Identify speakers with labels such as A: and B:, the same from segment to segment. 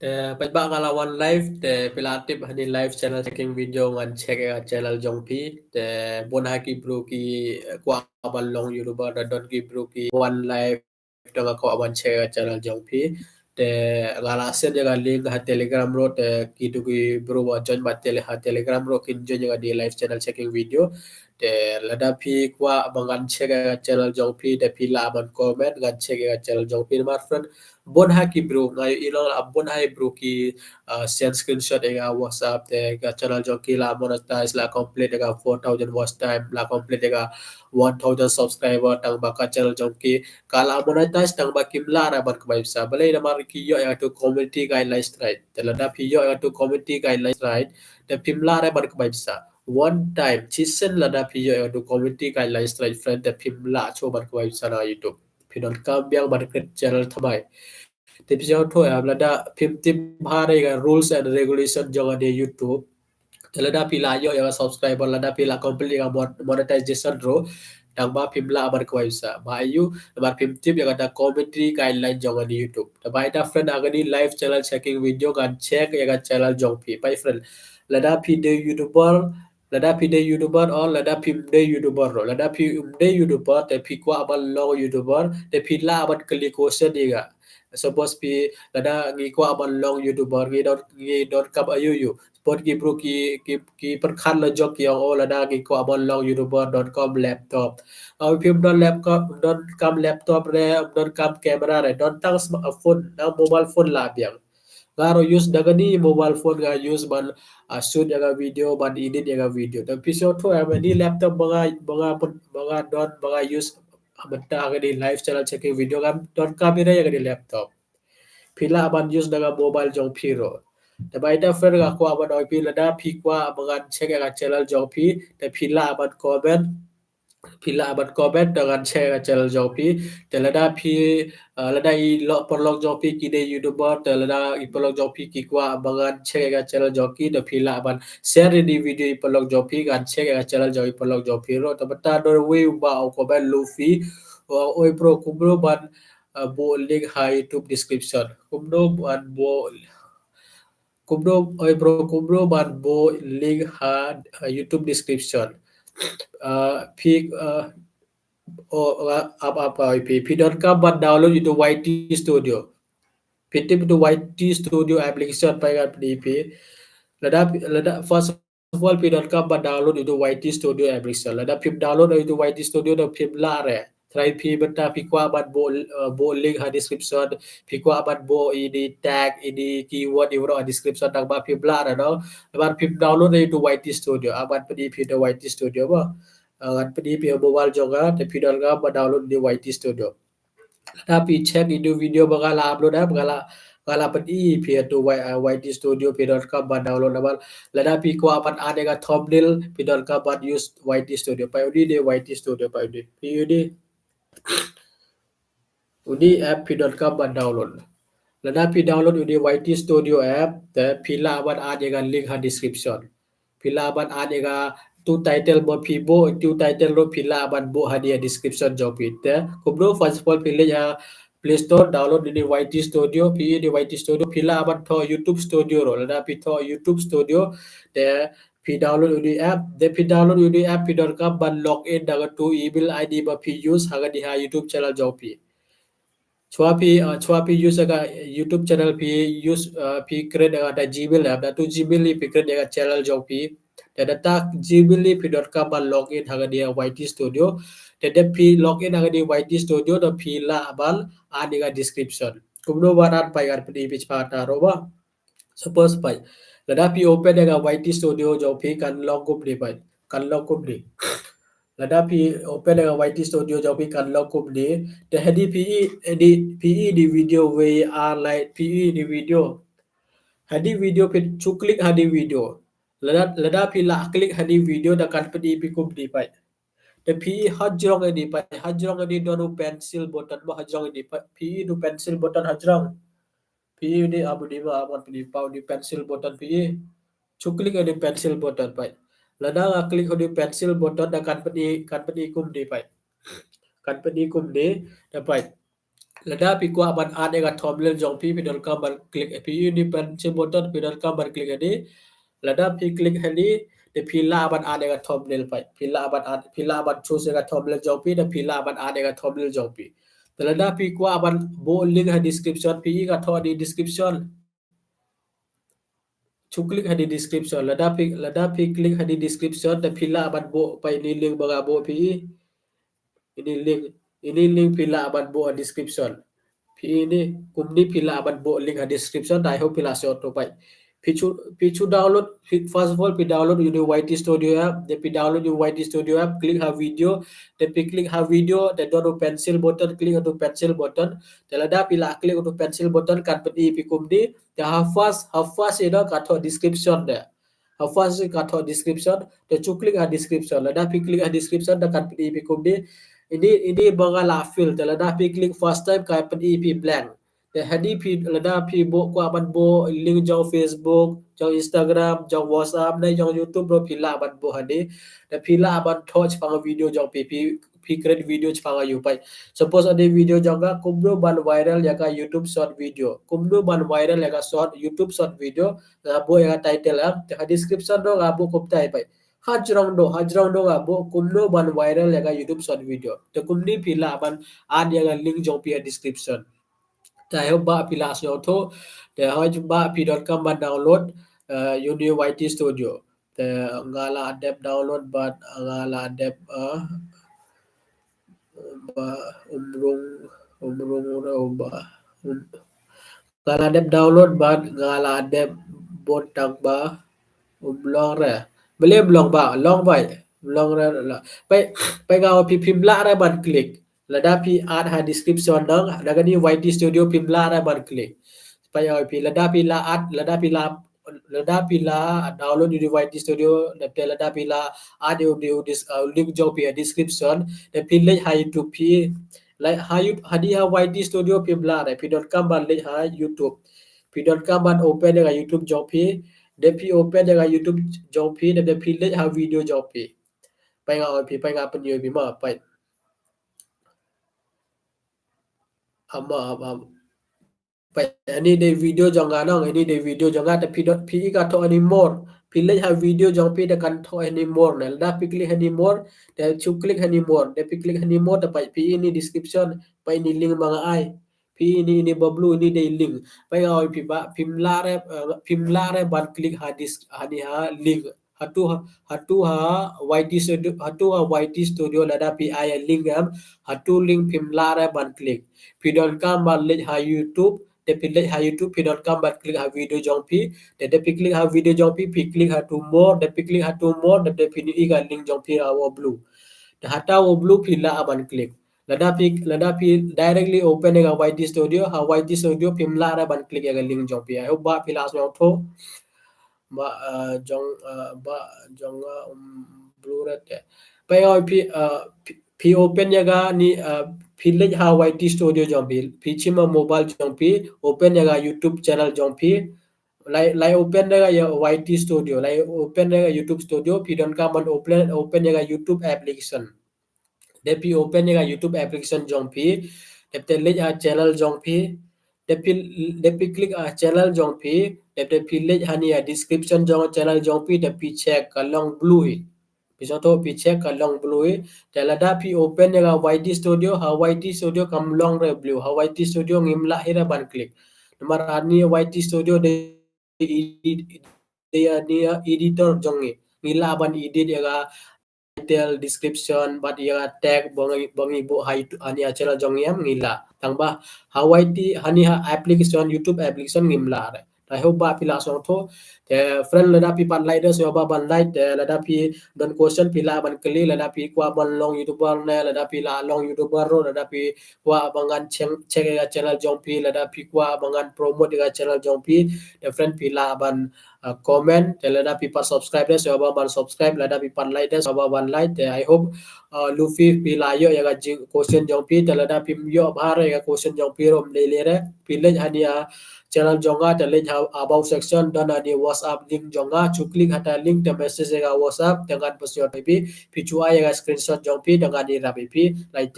A: Pajba ngalawan live te pilatip hani live channel checking video ngan check channel jongpi te bon haki bro ki kwa aban long youtuber da don ki bro ki one live to ko aban check channel jongpi te ngala sen jaga link ha telegram ro te ki tu ki bro wa join ba telegram ro kin join jaga di live channel checking video te lada pi kwa abangan check channel jongpi te pila aban comment ngan check channel jongpi my friend bon haki bro ngayo ilong bon hai bro ki send screenshot ega WhatsApp te ga channel joki la monetize la complete ega 4,000 watch time la complete ega 1,000 subscriber tang baka channel joki kala monetize tang bakim la na ban kbai sa balai na mar ki yo ega to community guidelines right te la da pi yo ega to community guidelines right te pim la na ban kbai sa one time chisen la da pi yo ega to community guidelines right friend te pim la cho ban kbai sa na YouTube pinon kam biang ban channel thamai tips yang thôi lada phim tim hari ga rules and regulation jangan di YouTube lada pila yo yang subscriber lada pila complete yang monetization ro tang ba phim la abar ko isa ba ayu bar phim tip yang ada commentary guideline jangan di YouTube ba ida friend agani live channel checking video kan check yang channel jong pi pai friend lada video YouTuber lada video YouTuber or lada phim de YouTuber ro lada phim de YouTuber te phi kwa abar long YouTuber te pila abar klik question diga suppose pi lada ngi ko aban long YouTuber ngi dot kap ayu yu sport ki bro ki perkhan la jok yang o lada ngi ko aban long YouTuber.com laptop au phim don laptop don kam laptop re don kam camera re don tang smartphone na mobile phone la biang ngaro use daga ni mobile phone ga use ban shoot yaga video ban edit yaga video tapi so to ni laptop mga don mga use benta agadi live channel checking video kam don kamera yaga di laptop pila aban use daga mobile jong piro te baita fer ga ko aban oi pila da pi kwa abangan check ga channel jong pi te pila aban comment dengan share ga channel jong pi te lada pi lada I lo perlong jong pi ki de YouTuber te lada I perlong jong pi ki kwa abangan check ga channel jong ki te pila aban share di video I perlong jong pi gan check ga channel jong I perlong jong pi ro te beta do we ba o comment Luffy oi bro kubro ban bo link ha YouTube description kumdo ban bo kumdo oi bro kumdo ban bo link ha YouTube description pi apa pi.com ban download itu YT Studio pitip itu YT Studio application pai kan PDP lada first of all pi.com ban download itu YT Studio application lada pip download itu YT Studio do pip la re try pi beta pi kwa ban bo link ha description pi kwa ban bo ini tag ini keyword di description tang ba pip la re no ban pip download itu YT Studio aban PDP do YT Studio ba kan PDP mobile juga tapi dalam ba download di YT Studio tapi check itu video bakal upload bakal bakal pedi pi tu YT Studio pi.com ba download abal lada pi ko apan ada ka thumbnail pi.com ba use YT Studio pa udi de YT Studio pa udi pi udi app pi.com ba download lada pi download udi YT Studio app te pila aban ada ka link ha description pila aban ada ka tu title bo pibo tu title ro pila aban bo hadia description job it kubro first of all pilih ya Play Store download di YT Studio pi di YT Studio pila aban tho YouTube Studio ro lada pi tho YouTube Studio de pi download di app de pi download di app pi.com ban login daga tu email ID ba pi use haga di ha YouTube channel job pi chua pi use ka YouTube channel pi use pi create ada Gmail app da tu Gmail pi create ada channel job pi data gmail.com ban login haga dia YT Studio dada pi login haga di YT Studio da pi la bal ada ga description kumno baran pai gar pdi pi chata roba suppose pai dada pi open haga YT Studio jo pi kan logum di pai kan logum di lada pi open haga YT Studio jo pi kan logum di the hadi PE di video we are like PE di video hadi video pe cuklik hadi video lada pi la klik hadi video da kan pedi pi kum di pai te pi hajrong di pai hajrong di donu pencil button ba hajrong di pai pi du pencil button hajrong pi di abu di ba aman pedi pau di pencil button pi cuklik di pencil button pai lada klik di pencil button da kan pedi kum di pai kan pedi kum di da pai Lada pi kwa ban ade ga thumbnail jong pi don kam ban click pi ni ban che button pi don kam ban click ani lada pi click hani de pi la ban ade ga thumbnail pai pi la ban choose ga thumbnail jong pi de pi la ban ade ga thumbnail jong pi te lada pi kwa ban bo link ha description pi ga tho di description chu click ha di description lada pi click ha di description de pi la ban bo pai ni link ba ga bo pi ini link pila aban bo a description ini kumni pila aban bo link a description I hope pila se auto pai pichu download first of all pi download uni YT Studio app then pi download uni YT Studio app click ha video then pi click ha video then do pencil button click on pencil button then ada pila click on pencil button kan pedi pi kumni then ha fast ida katho description de ha fast katho description then chu click ha description ada pi click ha description da kan pedi pi kumni ini mga lafil talada pi click first time kay pan EP blank te hadi pi talada pi bo ko aban bo link jong Facebook jong Instagram jong WhatsApp na jong YouTube ro pila aban bo hadi te pila aban touch pang video jong pi create video pang ayu pai suppose ade video jong ga kumdo ban viral ya ka YouTube short video kumdo ban viral ya ka short YouTube short video na bo ya title am te description ro ga bo koptai pai hajrong do ga bo kumno ban viral ya ga YouTube short video te kumni pila ban ad ya ga link jong pi description te ho ba pila so tho te hoj ba p.com ban download uni YT Studio te ngala adep download ban ngala adep ba umrung ba ngala adep download ban ngala adep bon tang ba blog ra bele blog ba long bai blog ra la pai pai ga pi pimla ra ban click la da pi add ha description dong da ga ni YT Studio pimla ra ban click pai ga pi la da pi la add la da pi la download di YT Studio da pe la da pi la add audio link jo pi description da pi le ha YouTube pi like ha hadi ha YT Studio pimla ra pi.com ban le ha YouTube pi.com ban open ga YouTube jo pi để phi open jaga YouTube jong phi để phi let ha video jong phi pai nga phi pai nga pen pi ma pai ama pai ani de video jong ga no ani de video jong ga phi ga to ani more phi let ha video jong phi de kan to ani more na da phi click ani more de chu click ani more de phi click ani more de pai phi ini description pai ni link mga ai phi ini bablu ini de link pai ga phi ba phim la re ban click ha dis ani ha link hatu ha YT Studio lada pi aya link am hatu link phim la re ban click pi don kam ban le ha YouTube de pi le ha YouTube pi don kam ban click ha video jong pi de pi click ha video jong pi click ha to more de pi click ha to more de pi ni ga link jong pi ha blue de hata wo blue pi la ban click lada pi directly open ga YT Studio ha YT Studio phim la re ban click ga link jong pi I hope ba pi la so tho ba ba jong blue red ya pai oi pi open ya ga ni pi le ha YT Studio jong pi chima mobile jong pi open ya ga YouTube channel jong pi lai open ya ga YT Studio lai open ya ga YouTube Studio pi don ka man open ya ga YouTube application để pi open ya ga YouTube application jong pi để le ha channel jong pi để pi click channel jong pi để pi le ha ni description jong channel jong pi để pi check ka long blue pi so to pi check ka long blue để la da pi open ya ga YT Studio ha YT Studio kam long re blue ha YT Studio ngim la hira ban click nomor ani YT Studio de editor jong ngila ban edit ya ga title description but ya tag bongi bo hai ani channel jong yam ngila tangba hawaii hani ha application YouTube application ngimla re I hope ba pila so tho te friend lada pi pan like so ba ban like te lada pi don question pila ban kli lada pi kwa ban long YouTuber ne lada pi la long YouTuber ro lada pi kwa bangan check ga channel jong pi lada pi kwa bangan promote ga channel jong pi te friend pila ban comment te lada pi pat subscribe de so ba ban subscribe lada pi pan like de so ba ban like te I hope Luffy pila yo ya ga question jong pi te lada pi yo ba re ga question jong pi rom de le re pi le hania channel jonga te link about section dan ada WhatsApp link jonga cu klik hata link te message ga WhatsApp dengan pesio pi chua ya screenshot jong pi dengan di rapi pi like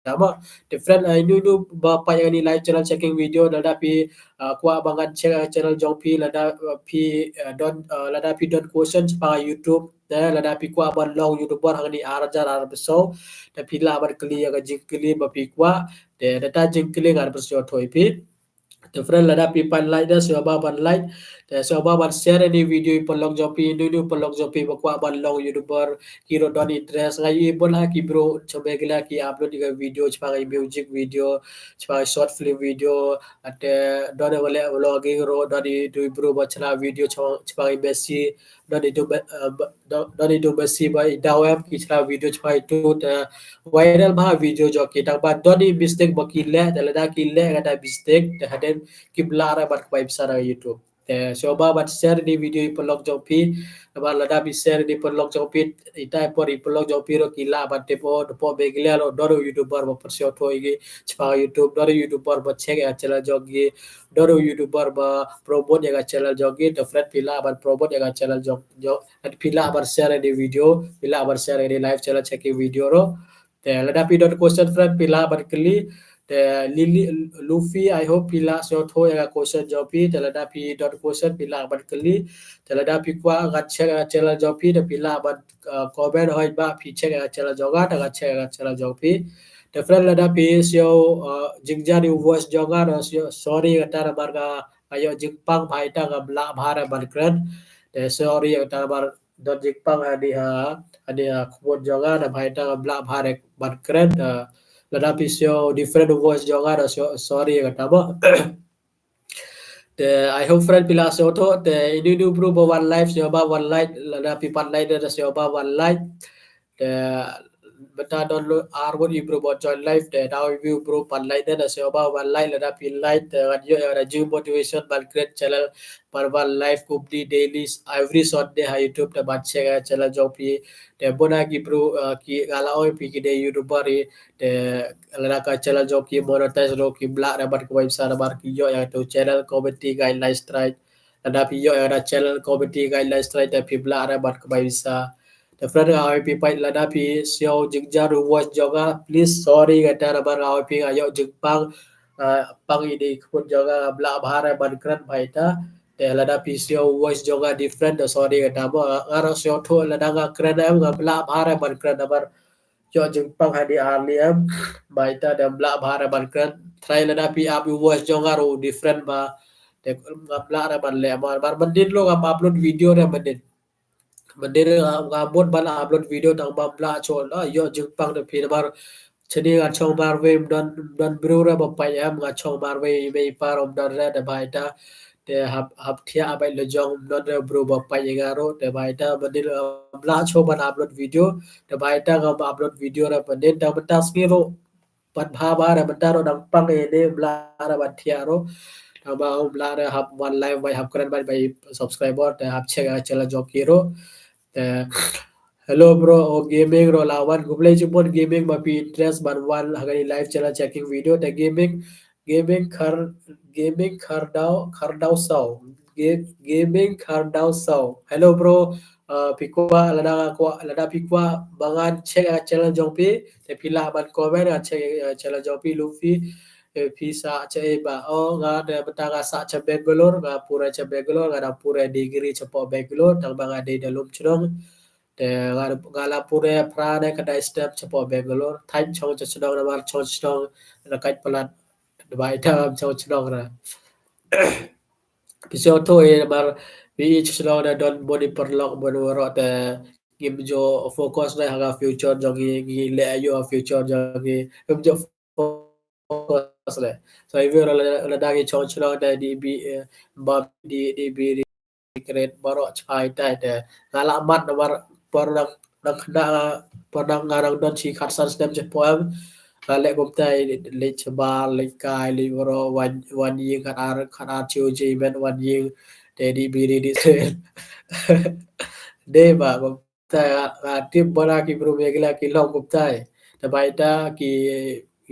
A: Tama different ini bapa yang ini live channel checking video lada pi kwa bangan channel jong pi lada pi don lada pi don question pa YouTube lada pi kwa ban long YouTuber hang ni arjar ar beso da pi la bar kli ya jing kli ba pi kwa de data jing kli ngar beso thoi pi different lada pi pan like da so ba ban like de so ba ban share ni video pelong jopi nu pelong jopi ba kwa ban long YouTuber kiro don interest ngai bon ha ki bro chobe gila ki upload ga video chpa music video chpa short film video ate don wale vlogging ro don do bro ba chana video chpa besi don do besi ba dawam ki chana video chpa itu viral ba video jo ki tang ba don mistake ba ki le da ki le ga mistake da haden ki blara bat kwa ibsara YouTube coba bat share di video pelog jopi ba lada bi share di pelog jopi ita por pelog jopi ro kila bat depo beglia ro doro YouTuber ba persio to igi chpa YouTube doro YouTuber ba check ya chela jogi doro YouTuber ba promote ya channel jogi to friend pila bat promote ya channel jog at pila bar share di video pila bar share di live channel checking video ro lada pi dot question friend pila bar kli Lily Luffy I hope pila so tho ya question jopi telada pi dot question pila ban kali telada pi kwa ga chela jopi de pila ban comment hoi ba pi che ga chela joga da ga che ga chela jopi the friend lada pi sio jingja ni voice joga no sio sorry kata marga ayo jingpang bhai ta ga bla bhara ban kran de sorry kata bar dot jingpang adi ha khubot joga da bhai ta ga bla bhare ban kran ladapi sio different voice joga da sorry kata ba the I hope friend pila so to the ini bro ba one life sio ba one life ladapi pan life da sio ba one life the beta don lo arbon ibro bo join life the now view bro pan life da sio ba one life ladapi life the radio era gym motivation ban create channel par one life kubdi daily every Sunday ha YouTube the bache ga channel jopi the bona ki bro ki gala oi pi ki de YouTuber de ala ka channel jo ki monetize ro ki bla rabar ko website rabar ki yo ya to channel community guideline strike ada pi yo ya channel community guideline strike de pi bla rabar ko website the friend ai pi pai la da pi sio jingja ru watch joga please sorry kata rabar ai pi ayo jingpang pang ini pun joga bla bahara ban kran bai ta de la da pi sio voice joga different sorry kata mo ngaro sio tho la da ga kran am ga bla bahara ban kran rabar cho Jepang hadi aliam baita dan bla bahara bankan try la dapi up was jongaro different ba de ngapla ra ban le mar bandin lo ngap upload video ra bandin bandin ngamot ban upload video tang ba bla cho la yo Jepang de pin bar chini ga chong bar we dan bro ra ba pa am ga chong bar we me parom dan ra de baita de hab thia abai le jong don re bro ba pa yegaro de baita bandin bla cho ban upload video de baita ga upload video ra bandin da batas ngiro pat bha ba ra bata ro dang pang e de bla ra ban thia ro da ba bla ra hab one live by hab kran by subscriber de hab chega chala job kiro de hello bro gaming ro lawan gublai jupon gaming ma pi interest ban wan hagani live channel checking video the gaming khar dau sau gaming khar dau sau hello bro pikwa lada pikwa bangan check channel jongpi te pila ban comment check channel jongpi luffy pisa che ba o ga de betanga sa che Bangalore ga pura che Bangalore ga da pura degree che po Bangalore tang banga de dalum churong te gala pure prane kada step che po Bangalore thain chong che chudong na mar chong chong na kai palat bai ta chong chong na piso to e mar vi chudong na don body perlok bon woro te gim jo focus na haga future jogi gi le ayo future jogi gim jo focus le so I will la dagi chong chong da di bi ba di bi create baro chai tai te ngala mat na war porang nang kena porang ngarang don chi kharsan stem je poem le gum tai le chba le kai le baro wan ying khat ar chiu ji men wan ying te di bi di de ba gum tai tip bora ki bro megla ki long gum tai te baita ki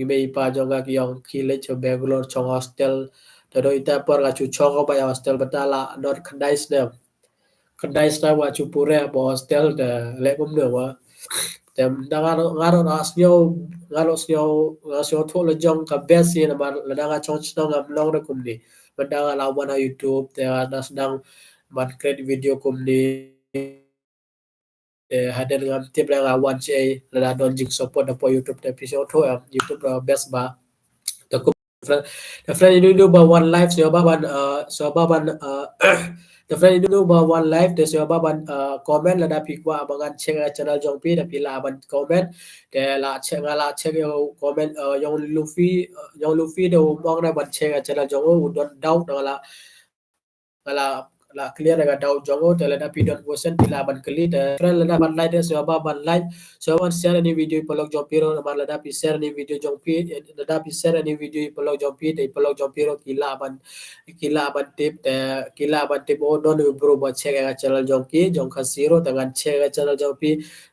A: mei pa jonga ki yong ki le cho Bangalore chong hostel te do ita por ga chu chong ba hostel batala dot khandai stem kedai star wa chupure po hostel de le cũng được wa tem ngaro rasyo tho le jong ka best ye na mar la danga chong chong am long re kumni bandanga lawan na YouTube te ada sedang man create video kumni haden ngam tip la ngawan che la don jing support da po YouTube te pisau tho YouTube best ba the the friend you do about one life so baban so baban the friend you do about one life the so baban comment la da pikwa abangan share channel jong pi da pila ban comment de la check la check yo comment yong luffy do mong na ban share channel jong o don doubt la la clear daga daw jongo te la pidon question pila ban kali te friend la ban like so ba ban like so ban share ni video polog jompiro ban la pi share ni video jompi la pi share ni video polog jompi te polog jompiro kila ban tip te kila ban tip o don bro ba check ga channel jongki jong khasiro dengan check ga channel jompi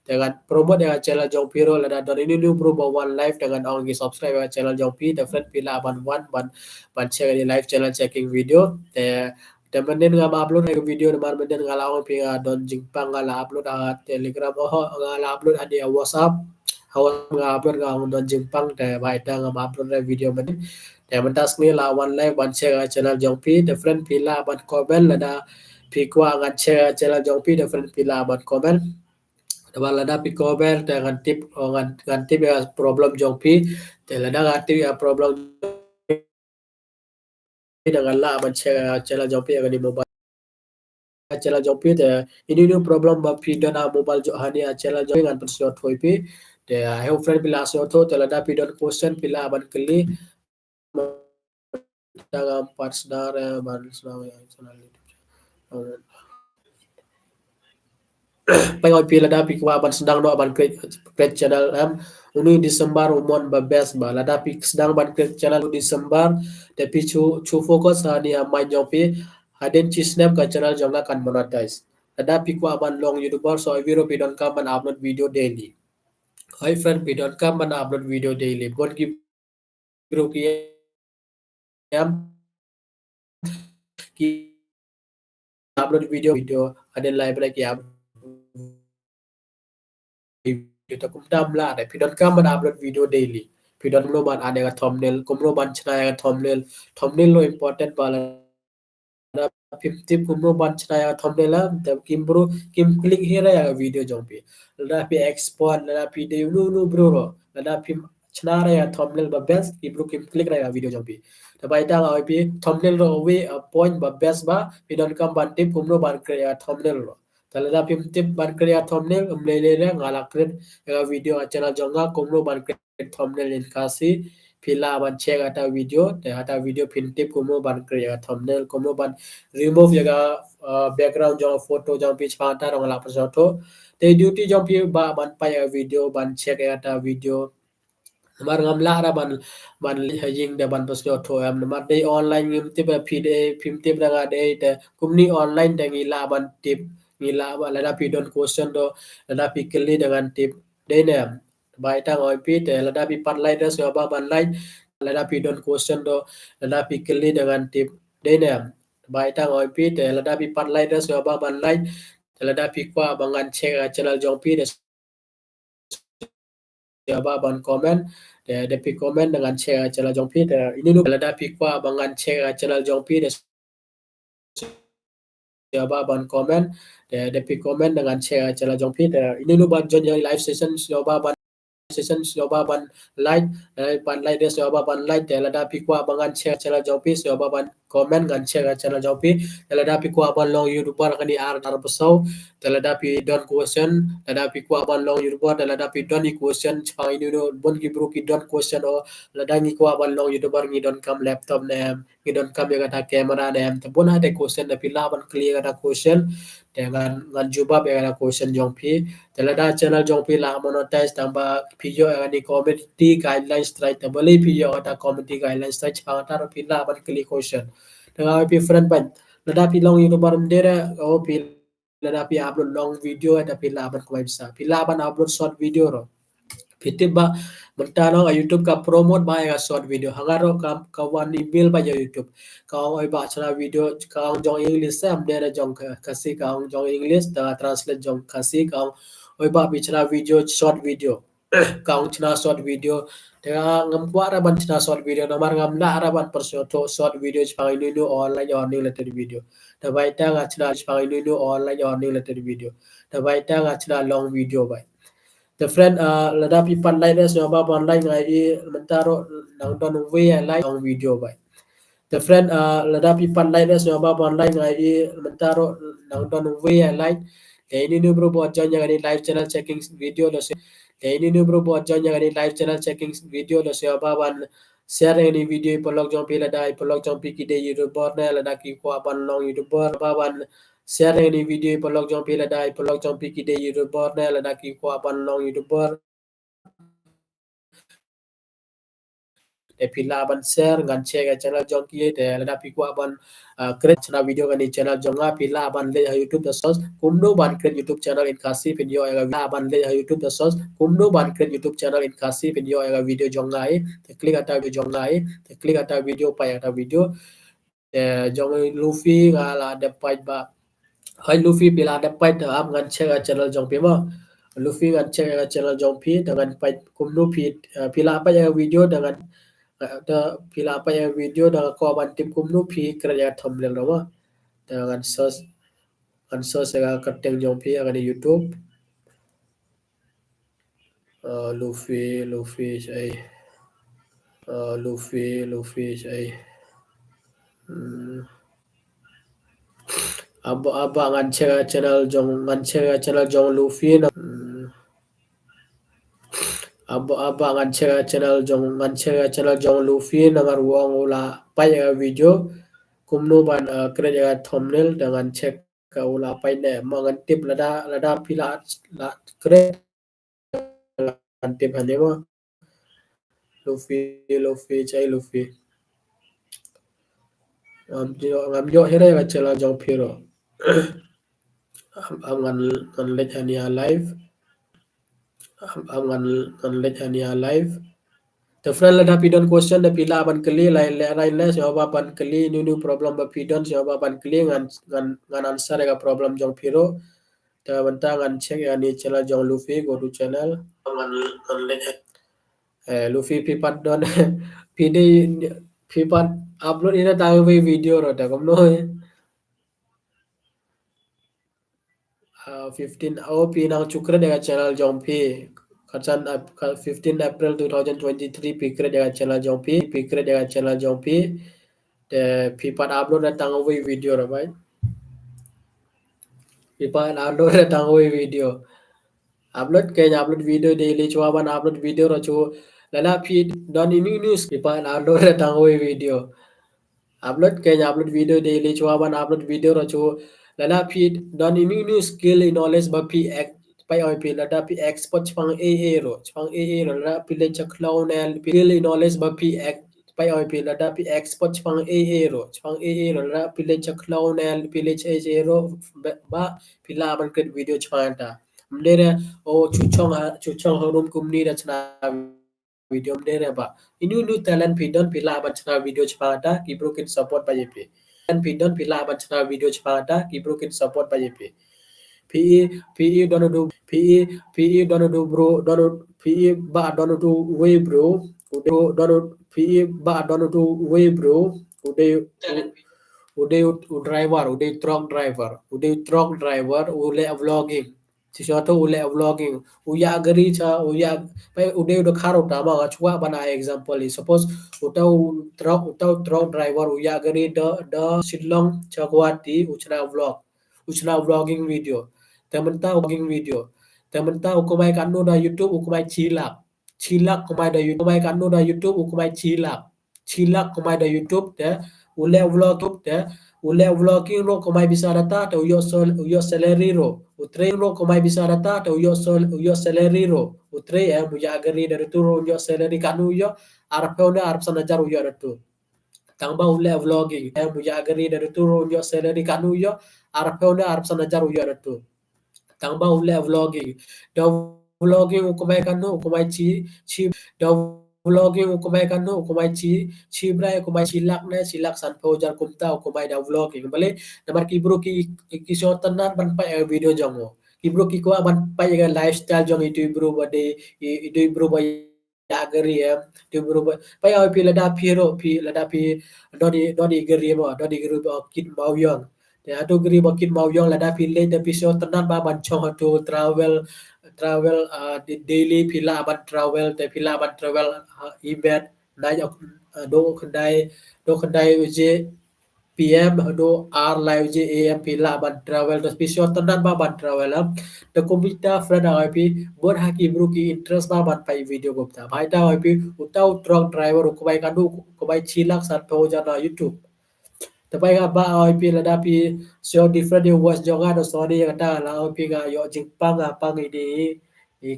A: dengan promote dengan channel jompiro la don ini new bro ba one life dengan ongi subscribe ga channel jompi the friend pila ban one ban check ni live channel checking video te Temenin nga ma-upload ay video na marmeden nga lawan pi nga don jingpang nga la-upload Telegram nga la-upload adi WhatsApp hawan nga upload nga don jingpang te baita nga ma-upload ay video man te mentas ni lawan live ban share nga channel jongpi different pila ban comment la da pi kwa nga share channel jongpi different pila ban comment Dapat lada pi comment te ngan tip ya problem jongpi te lada nga tip ya problem dengan la ban share channel jongpi nga di mobile channel jompi te ini new problem ba pi don mobile jo hani channel jompi ngan persio thoi pi te I hope friend pila so tho te lada pi don question pila ban keli daga parts dare ban channel pengoy pila da pi kwa ban sedang no ban create channel uni Desember umon ba best ba lada pi sedang ban create channel Desember te pi chu focus hani mai jompi Haden chi snap ka channel jongla kan monetize. Ada pi kwa ban long YouTuber so video pi don come and upload video daily. Hi friend pi don come and upload video daily. Gon ki bro ki am ki upload video ada library ki up video ta kum tam la de pi don come and upload video daily. Pi don lo ban ada thumbnail kum lo ban chana thumbnail lo important bala tip kumno ban chaya thumbnail tab kim click here ya video jompi lada pi export lada pi de nu bro lada pi chana ya thumbnail ba best kim click ya video jompi tabai ta ga pi thumbnail ro we a point ba best ba pi don kam ban tip kumno ban ya thumbnail ro lada pi tip ban ya thumbnail le ngala create ya video channel jonga kumno ban create thumbnail in kasi pila ban check ata video te ata video pin tip kumno ban create thumbnail kumno ban remove yaga background jong photo jong pi chanta rong la photo te duty jong pi ba ban pa ya video ban check ata video mar ngam la ra ban ying de ban pas tho am mar de online ngim tip pi de pim tip ra de te kumni online de ngi la ban tip ngi la ba la pi don question do la pi kli dengan tip de ne bai ta ngoi pi te la pi pat lai de so ba ban lai la pi don question do la pi kli dengan tip de ne bai ta ngoi pi te la pi pat lai de so ba ban lai la pi kwa bangan check channel jong pi de ba ban comment de pi comment dengan share channel jong pi de ini nu la pi kwa bangan share channel jong pi de ba ban comment de pi comment dengan share channel jong pi de ini nu ban join live session ba ban session ba ban like ban like de ba ban like de la pi kwa bangan share channel jong pi ba ban comment ngan share channel jong pi la pi kwa ban long YouTuber kan di ar dar pesau la pi don question la pi kwa ban long YouTuber la pi don question chang ini no bon ki bro ki don question o la ni kwa ban long YouTuber ni don kam laptop nem ni don kam ya kata camera nem te bon ada question da pi la ban clear kata question dengan ngan jubab ya kata question jong pi Telada channel jong pi la monetize tamba video ani community guidelines strike tabali video ata community guidelines strike changata ro pila ban click question tanga pi friend ban lada pi long youtuber mdera o pi lada pi upload long video ata pila ban ko bisa pila ban upload short video ro Fitip ba mentano a YouTube ka promote ba ya short video hangaro ka wan email ba ya YouTube ka oi ba chana video ka jong English sam dera jong kasi ka jong English da translate jong kasi ka oi ba bicara video short video kaung china short video tega ngam kwa ra ban china short video nomar ngam la ra ban perso to short video chpang ini online earning related video da bai ta nga china chpang ini online earning related video da bai ta nga china long video bai the friend lada pipan lai des yoba ban lai ngai i mentaro nang don we lai long video bai the friend lada pipan lai des yoba ban lai ngai i mentaro nang don we lai le ini nu bro buat join yang live channel checking video lo se le ini nu bro buat join yang live channel checking video lo se yoba ban share ini video polok jong pi lada polok jong pi ki de youtuber ne lada ki ko ban long youtuber ba ban share ini video polok jong pi lada polok jong pi ki de youtuber ne lada ki ko ban long youtuber pila ban share ngan share ga channel jong ki te lada pi ko ban create channel video ga ni channel jonga pila ban le youtube the source kumno ban create youtube channel in kasi video ga ban le youtube the source kumno ban create youtube channel in kasi video ga video jonga ai te click ata video jonga ai te click ata video pa ata video jong luffy ga la de pai ba hai luffy pila de pai te am ngan share ga channel jong pi ma luffy ngan share ga channel jong pi dengan pai kumno pi pila pa ya video dengan the pila apa ya video da ko ban tim kum nu phi kerja thumbnail ro dengan search ga kateng jong phi ga di YouTube Luffy sai Luffy sai aba ngan channel jong Luffy na aba ngan channel jong Luffy na ngar wong ula pa ya video kumno ban kerja thumbnail dengan cek ka ula pa ne mangan tip lada pila la kre tip hane mo Luffy chai Luffy ngam jo here ga chela jong phiro am ngan let hania live am ngan let hania live the friend lada pidon question da pila ban kali lai le jawab ban kali new problem ba pidon jawab ban kali ngan answer ga problem jong phiro ta banta ngan check ani chela jong Luffy go to channel ngan let Luffy pipat don pide pipat upload ina tahu video ro ta komno 15 OP nang chukre dengan channel Jongpi kacan 15 April 2023 pikre dengan channel Jongpi de pipat upload datang away video ro bai pipat upload datang away video upload video daily cuaban upload video ro cu lala feed don ini news pipat upload datang away video upload video daily cuaban upload video ro cu lala feed don ini news skill knowledge ba pi pai oi pi lada pi export chpang aa ro lada pi le chaklau nel pi skill knowledge ba pi pai oi pi lada pi export chpang aa ro lada pi le chaklau nel pi le che ro ba pi la ban kret video chpang ta mdere o chuchong horum kumni rachna video mdere ba inu talent pidon pila ban chana video chpang ta ki broken support pa yepe talent pidon pila ban chana video chpang ta ki broken support pa yepe PE don't do bro don't PE ba don't do way bro don't PE ba don't do way bro udah udah truck driver ule vlogging sesuatu ule vlogging uya gari cha uya pai udah kharo tama ga chua bana example is suppose truck driver uya gari the Shillong Chakwati uchna vlogging video temen ta ukumai kanu da YouTube ukumai chilak kumai da YouTube ukumai kanu da YouTube ukumai chilak kumai da YouTube te ule vlogging ro kumai bisa data te uyo salary ro utre ro kumai bisa data te uyo salary ro utre muja agari dari tu ro uyo salary kanu uyo arap ona arap sanajar uyo datu tangba ule vlogging muja agari dari tu ro uyo salary kanu uyo arap ona arap sanajar uyo datu tangba ule vlogging da vlogging ukumai kanu ukumai chi da vlogging ukumai kanu ukumai chi brai ukumai silak san paujar kumta ukumai da vlogging bale namar ki bro ki shotanan ban pa video jango Ibro ki ko ban pa ga lifestyle jong itu ibro bade itu ibro ba ya gari ya itu ibro ba pa ya pi lada pi lada pi dodi gari ba dodi gari ba kit mau yong ya atu gari ba kit mau yong lada pi le de pi so tenan ba ban chong to travel daily pila ban travel te pila ban travel event na do kendai je PM do R live je AM pila ban travel to spisio tenan ba ban travel the komita friend IP bon haki bro ki interest ba ban pai video gopta bhai ta IP utau truck driver ko bai kandu ko bai chilak sat to jana YouTube tapi ka ba IP lada pi so different you watch joga do sorry kata la IP ga yo jingpang pang ini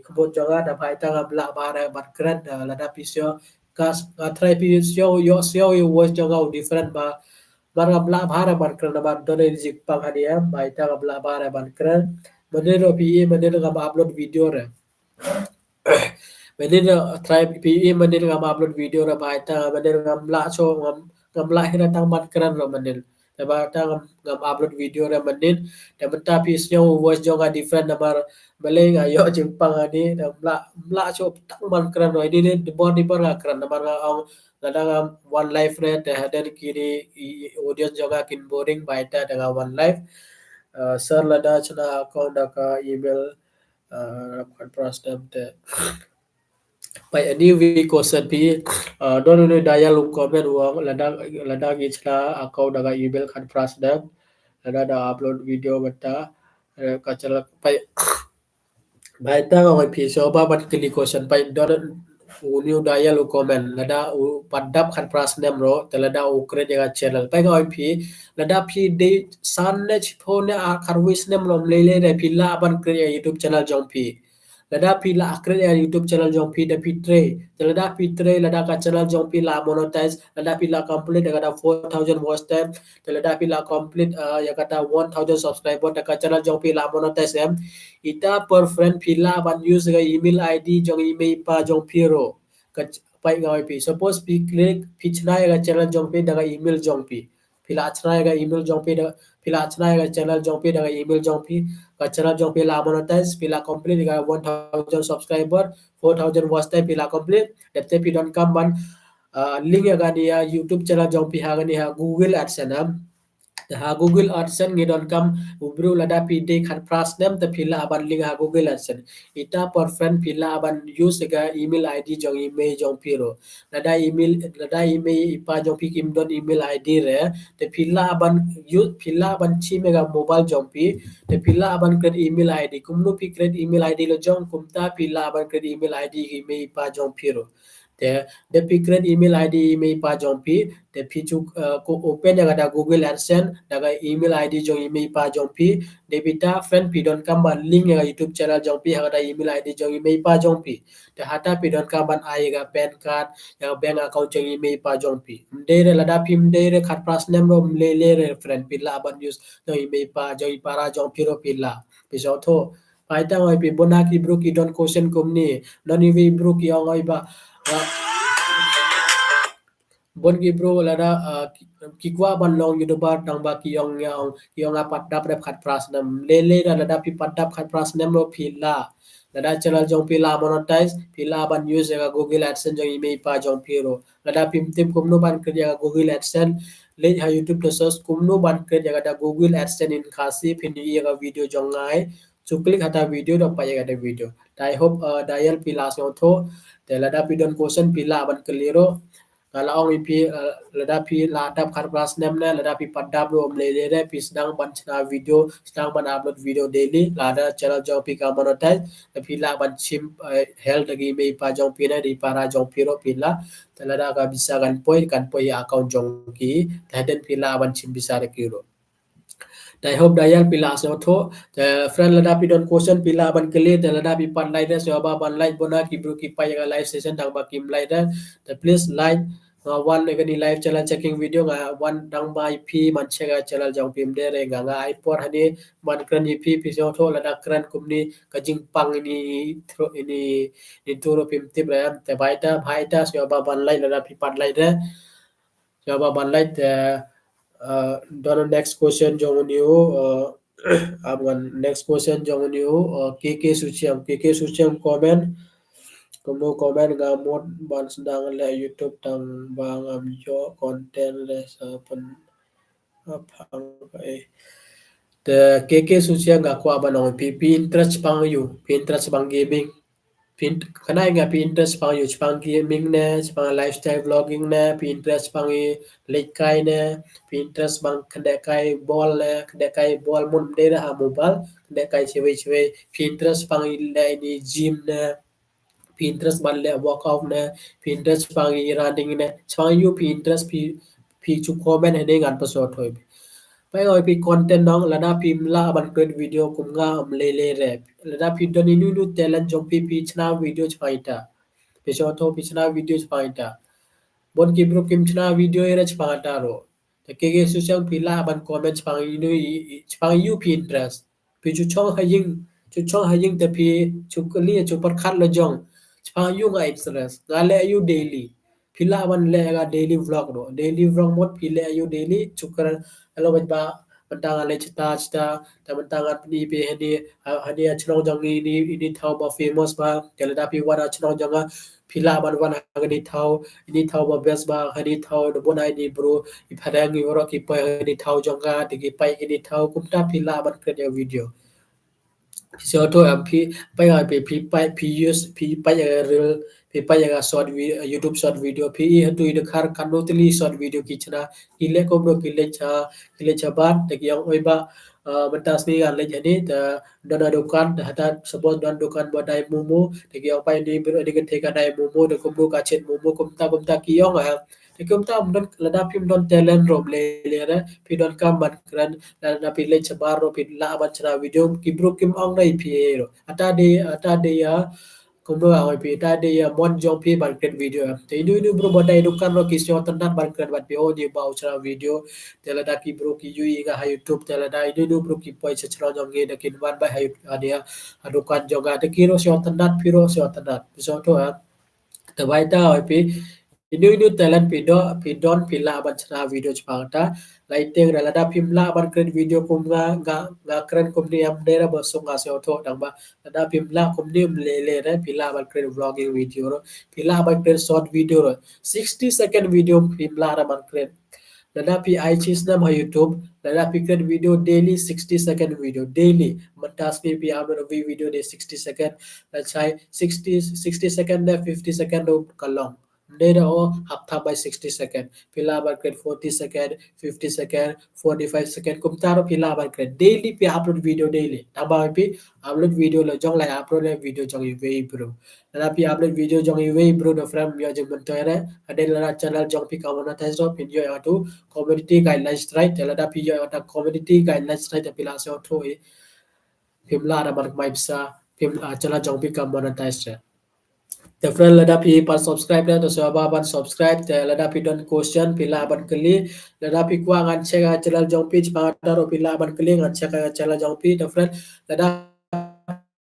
A: kebun joga da bhai ta ga bla ba ra bat kran lada pi so kas try pi so you watch joga different ba bar bla bhara ban kran ban do ne jingpang hadia bhai ta ga bla ba ra ban kran menero pi menero ga upload video re Manila try PE Manila ngam upload video ra ba ta Manila ngam la so ngam la hira tang mat kran ra Manila ta ba ta ngam upload video ra Manila ta benta pi snya voice joga different number bale ga yo jingpang ani la so tang man kran ro ini de bon di par kran number ga ang ngam one life re ta hadan kini audience joga kin boring ba ta dengan one life sir lada chana account ka email kan prostam te By a new week or set P, don't only dial comment work, lada gichla account daga email kan pras them, lada upload video bata, kacala by tang P so ba bat kili question by don't new dial comment, lada padap kan pras them ro, lada ukre jaga channel, by P, lada P de san ne chipone a karwis nem lom lele re pila aban create YouTube channel jong P. Lada pi la akre ya YouTube channel jong pi da pi tre lada pi tre lada ka channel jong pi la monetize lada pi la complete da kata 4000 watch time lada pi la complete ya kata 1000 subscriber da ka channel jong pi la monetize ita per friend pi la ban use ga email ID jong email pa jong pi ro ka pai ga pi suppose pi click pi chna ga channel jong pi da ga email jong pi pila achna ga email jong pi da pila achna ga channel jong pi da ga email jong pi channel jong pila monetize pila complete ga 1000 subscriber 4000 watch time pila complete depte pi don kam ban link ga dia YouTube channel jong pi ha ga ni ha Google AdSense ha Google AdSense ngi don kam ubru lada pi de khan pras nem te pila aban link ha Google AdSense ita per friend pila aban use ga email ID jong email jong piro lada email ipa jong pi kim don email ID re te pila aban use pila aban chi mega mobile jong pi te pila aban create email ID kumnu pi create email ID lo jong kumta pila aban create email ID email ipa jong piro the create email ID email pa jong pi the pi chu ko open daga Google AdSense daga email ID jong email pa jong pi de bita friend pi don kam ban link ga YouTube channel jong pi daga email ID jong email pa jong pi the hata pi don kam ban ai ga pan card ya bank account jong email pa jong pi mdere lada pi mdere khat pras nem ro mlele re friend pi la ban use jong email pa jong para jong pi ro pi la pi so tho pai ta ngoi pi bona ki bro ki don question kumni non iwi bro ki ngoi ba bon gi bro lada ki kwa ban long yu ba tang ba ki yong a pat dap rep khat pras nam le lada pi pat dap khat pras nam ro phila lada channel jong pila monetize pila ban use ga Google AdSense jong email pa jong piro lada pim tim kumno ban kriya Google AdSense le ha YouTube to search kumno ban kriya ga Google AdSense in khasi phin yi ga video jong ngai chu click hata video do pa ga video I hope dial pila so tho te lada pi don question pila ban kliro kalau orang pi lada pi ladap kar pras nem na lada pi padap rom le le pi sedang ban chana video sedang ban upload video daily lada channel jong pi ka monetize pi la ban chim held lagi me pa jong pi na di para jong pi ro pi la lada ka bisa kan poi account jong ki dan pi la ban chim bisa re ki ro I hope dayal pila so tho the friend lada pi don question pila ban kele the lada pi pan like so ba ban like bona ki bro ki pa ya live session dang ba kim like the please like one agani live channel checking video nga one dang ba ip man chega channel jong pim de re nga ai por hani man kran ip pi so tho lada kran kumni ka jing pang ni thro ni turo pim tip re te baita so ba ban like lada pi pan like de so ba ban like the Don next question jong new Next question jong new KK Suciam comment kamu komen ngamut ban sedang le YouTube tang bang am jo konten le sapen apang eh the KK Suciam ga kwa banong Pinterest pang you Pinterest bang gaming kana nga Pinterest pang you pang gaming ne pang lifestyle vlogging ne Pinterest pang lekai ne Pinterest bang kedekai bol ne kedekai bol mun dera ha mobile kedekai cewek-cewek Pinterest pang le ni gym ne Pinterest balle workout ne Pinterest pang running ne chang you Pinterest pi chu comment ne ngan pasot hoy pai oi pi content nong lada pi mla ban kret video kum nga le re lada pi doni nu talent jong pi chna video chpaita pi so tho pi chna video chpaita bon ki bro kim chna video era chpata ro te ke su chang pila ban comment chpang inu chpang you Pinterest pi chu chong haying te pi chu kli chu par khat lo jong chpang you nga interest nga le you daily pila ban le ga daily vlog ro daily vlog mod pile you daily chukran hello ba bentang ale cita-cita ta bentang ni pe hani achnong jang ni thau ba famous ba kala da pi wara achnong jang pila ban wan hani thau ba best ba hani thau do bonai ni bro iphadang ni woro ki pa hani thau jang ga ti pai ni thau kumta pila ban create video so to pi pai ai pi use pai reel pai short video YouTube short video pi tu ide khar kanotli short video kichna ile ko bro kile cha ban te yang oi ba mentas ni gan le jani ta dona dukan hata suppose don dukan bodai momo te yang pai ni bro de ke ka dai momo de ko bro ka chet momo kumta ki yang ha te kumta don lada pim don talent rob le re pi don kam ban kran na pi le chabar ro pi la ban chana video ki bro kim ong dai pi ro ata de ya kumdo a pi ta de ya mon jong pi ban kret video te du bro bodai dukan ro ki syo tan ban kret ban pi o di bau chana video te la da ki bro ki yu ga ha YouTube te la da du bro ki poi chara jong ge de kin ban ba ha adia dukan jong ga te ki ro syo tan pi ro syo tan so to te bai ta oi pi ini talent pi don pi la ban chana video chpangta laiteng rala da pim la ban kren video kum ga kren kum ni am dera ba sunga se otho dang ba da pim la kum ni le re pi la ban kren vlogging video ro pi la ban kren short video ro 60-second video pim la ra ban kren lada pi ai chis nam ha YouTube lada pi kren video daily 60-second video daily matas pi upload video de 60 second let's say 60 second de 50 second do kalong data o hapta by 60 second pila by create 40 second 50 second 45 second kum taro pila by create daily pi upload video daily taba pi upload video lo jong lai upload le video jong ve bro la pi upload video jong ve bro no frame yo jong mentere ade la channel jong pi kamona thaso pin yo atu community guidelines right la pi yo ata community guidelines right pila so thoi pimla da bar mai psa pim channel jong pi kamona thaso the friend lada pi pan subscribe na to so ban subscribe te lada pi don question pila ban kali lada pi kwa ngan check channel jong pi pa ro pila ban kali ngan check channel jong pi the friend lada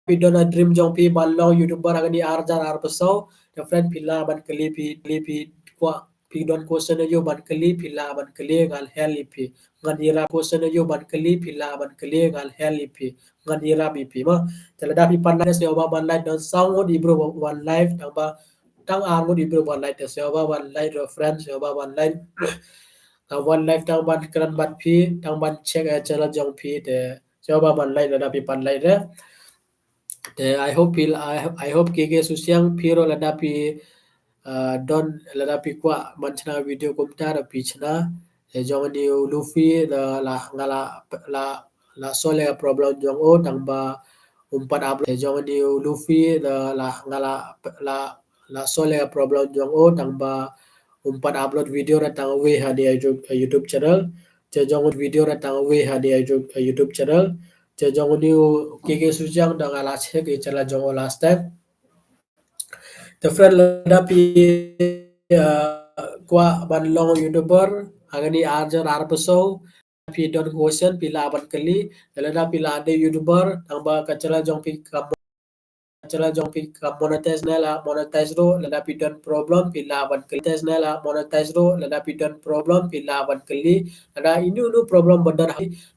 A: pi don a dream jong pi ban long youtuber agni arjar ar paso the friend pila ban kali pi kwa pi don question yo ban kali pila ban kali ngal heli pi ngan ira question yo ban kali pila ban kali ngal heli pi ngan ira bi pi ma Tala pi pandai se oba one light don sound di bro one life tang ba tang ar di bro one light se oba one light ro friends se oba one light one life tang ban kran ban pi tang ban check chala jong pi te se oba one light la pi pandai re te I hope ke susiang piro la pi don la pi kwa manchana video kumta ra pi chna e jong ni luffy la ngala la la sole problem jong o tang ba umpan upload jong ni Luffy la ngala la sole problem jong o tang ba umpan upload video na tang we ha di YouTube channel che jong video na tang we ha di YouTube channel che jong ni ke sujang dang ala che ke chala jong last time the friend la pi kwa ban long YouTuber agani arjar arpaso pi don question pila ban kali la pila ade YouTuber tang ba kachala jong pi channel jong pi ka monetize nela monetize ro lada pi don problem pila ban monetize nela monetize ro lada pi don problem pila ban kali ada ini unu problem badar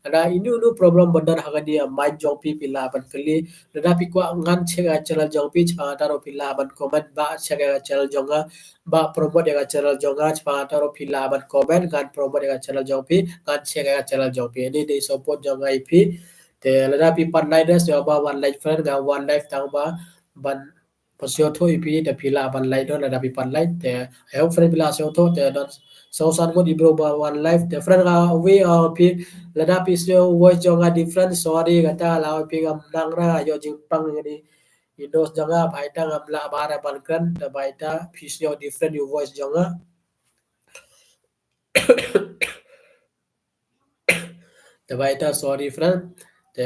A: ada ini unu problem badar hagadi mai jong pi pila ban kali lada pi kwa ngan chega channel jong pi chha taro pila ban comment ba chega channel jonga ba promote ya channel jonga chha taro pila ban comment ngan promote ya channel jong pi ngan chega channel jong pi ini they support jonga ip te lada pi pan lai des yo ba one life friend ga one life tang ba ban pasio tho ipi te pila ban lai don lada pi pan lai te I hope friend pila sio tho te don so san ko di bro ba one life te friend ga we pi lada pi sio voice jonga different sorry kata la pi gam nang ra yo jing pang ni Indos jonga baita ngam la bara ban kan te baita pi sio different you voice jonga te baita sorry friend te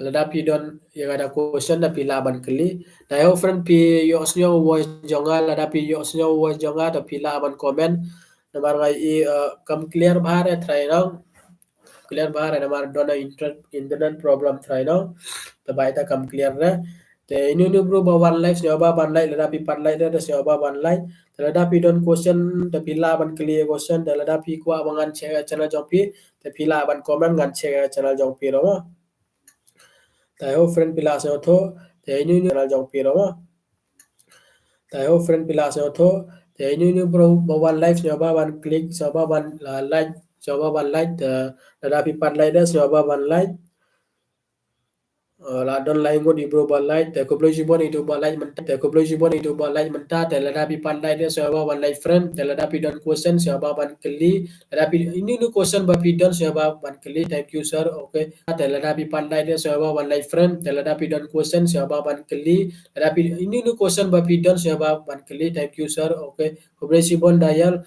A: lada pi don yang ada question da pila ban kali da yo friend pi yo snyo voice jonga lada pi yo snyo voice jonga da pila ban comment na bar ngai i kam clear bare try now clear bare na mar dona internet problem try now te baita kam clear na te ini bro ba one life snyo ba ban life lada pi pan life da snyo ba ban life te lada pi don question da pila ban clear question da lada pi kwa bangan channel jompi te pila ban comment ngan channel jompi ro tayo friend pila se otho te ini channel jong pi ro tayo friend pila se otho te ini bro ba one life se ba ban click se ba ban like se ba ban like da pi pan like da se ba ban like la don lai ngon ibro balai te ko blo jibon itu balai menta te ko blo jibon itu balai menta te la dapi pandai dia sewa ban live friend te la dapi don question sewa ban keli la dapi ini nu question ba pi don sewa ban keli thank you sir okay te la dapi pandai dia sewa ban live friend te la dapi don question sewa ban keli la dapi ini nu question ba pi don sewa ban keli thank you sir okay ko blo jibon dial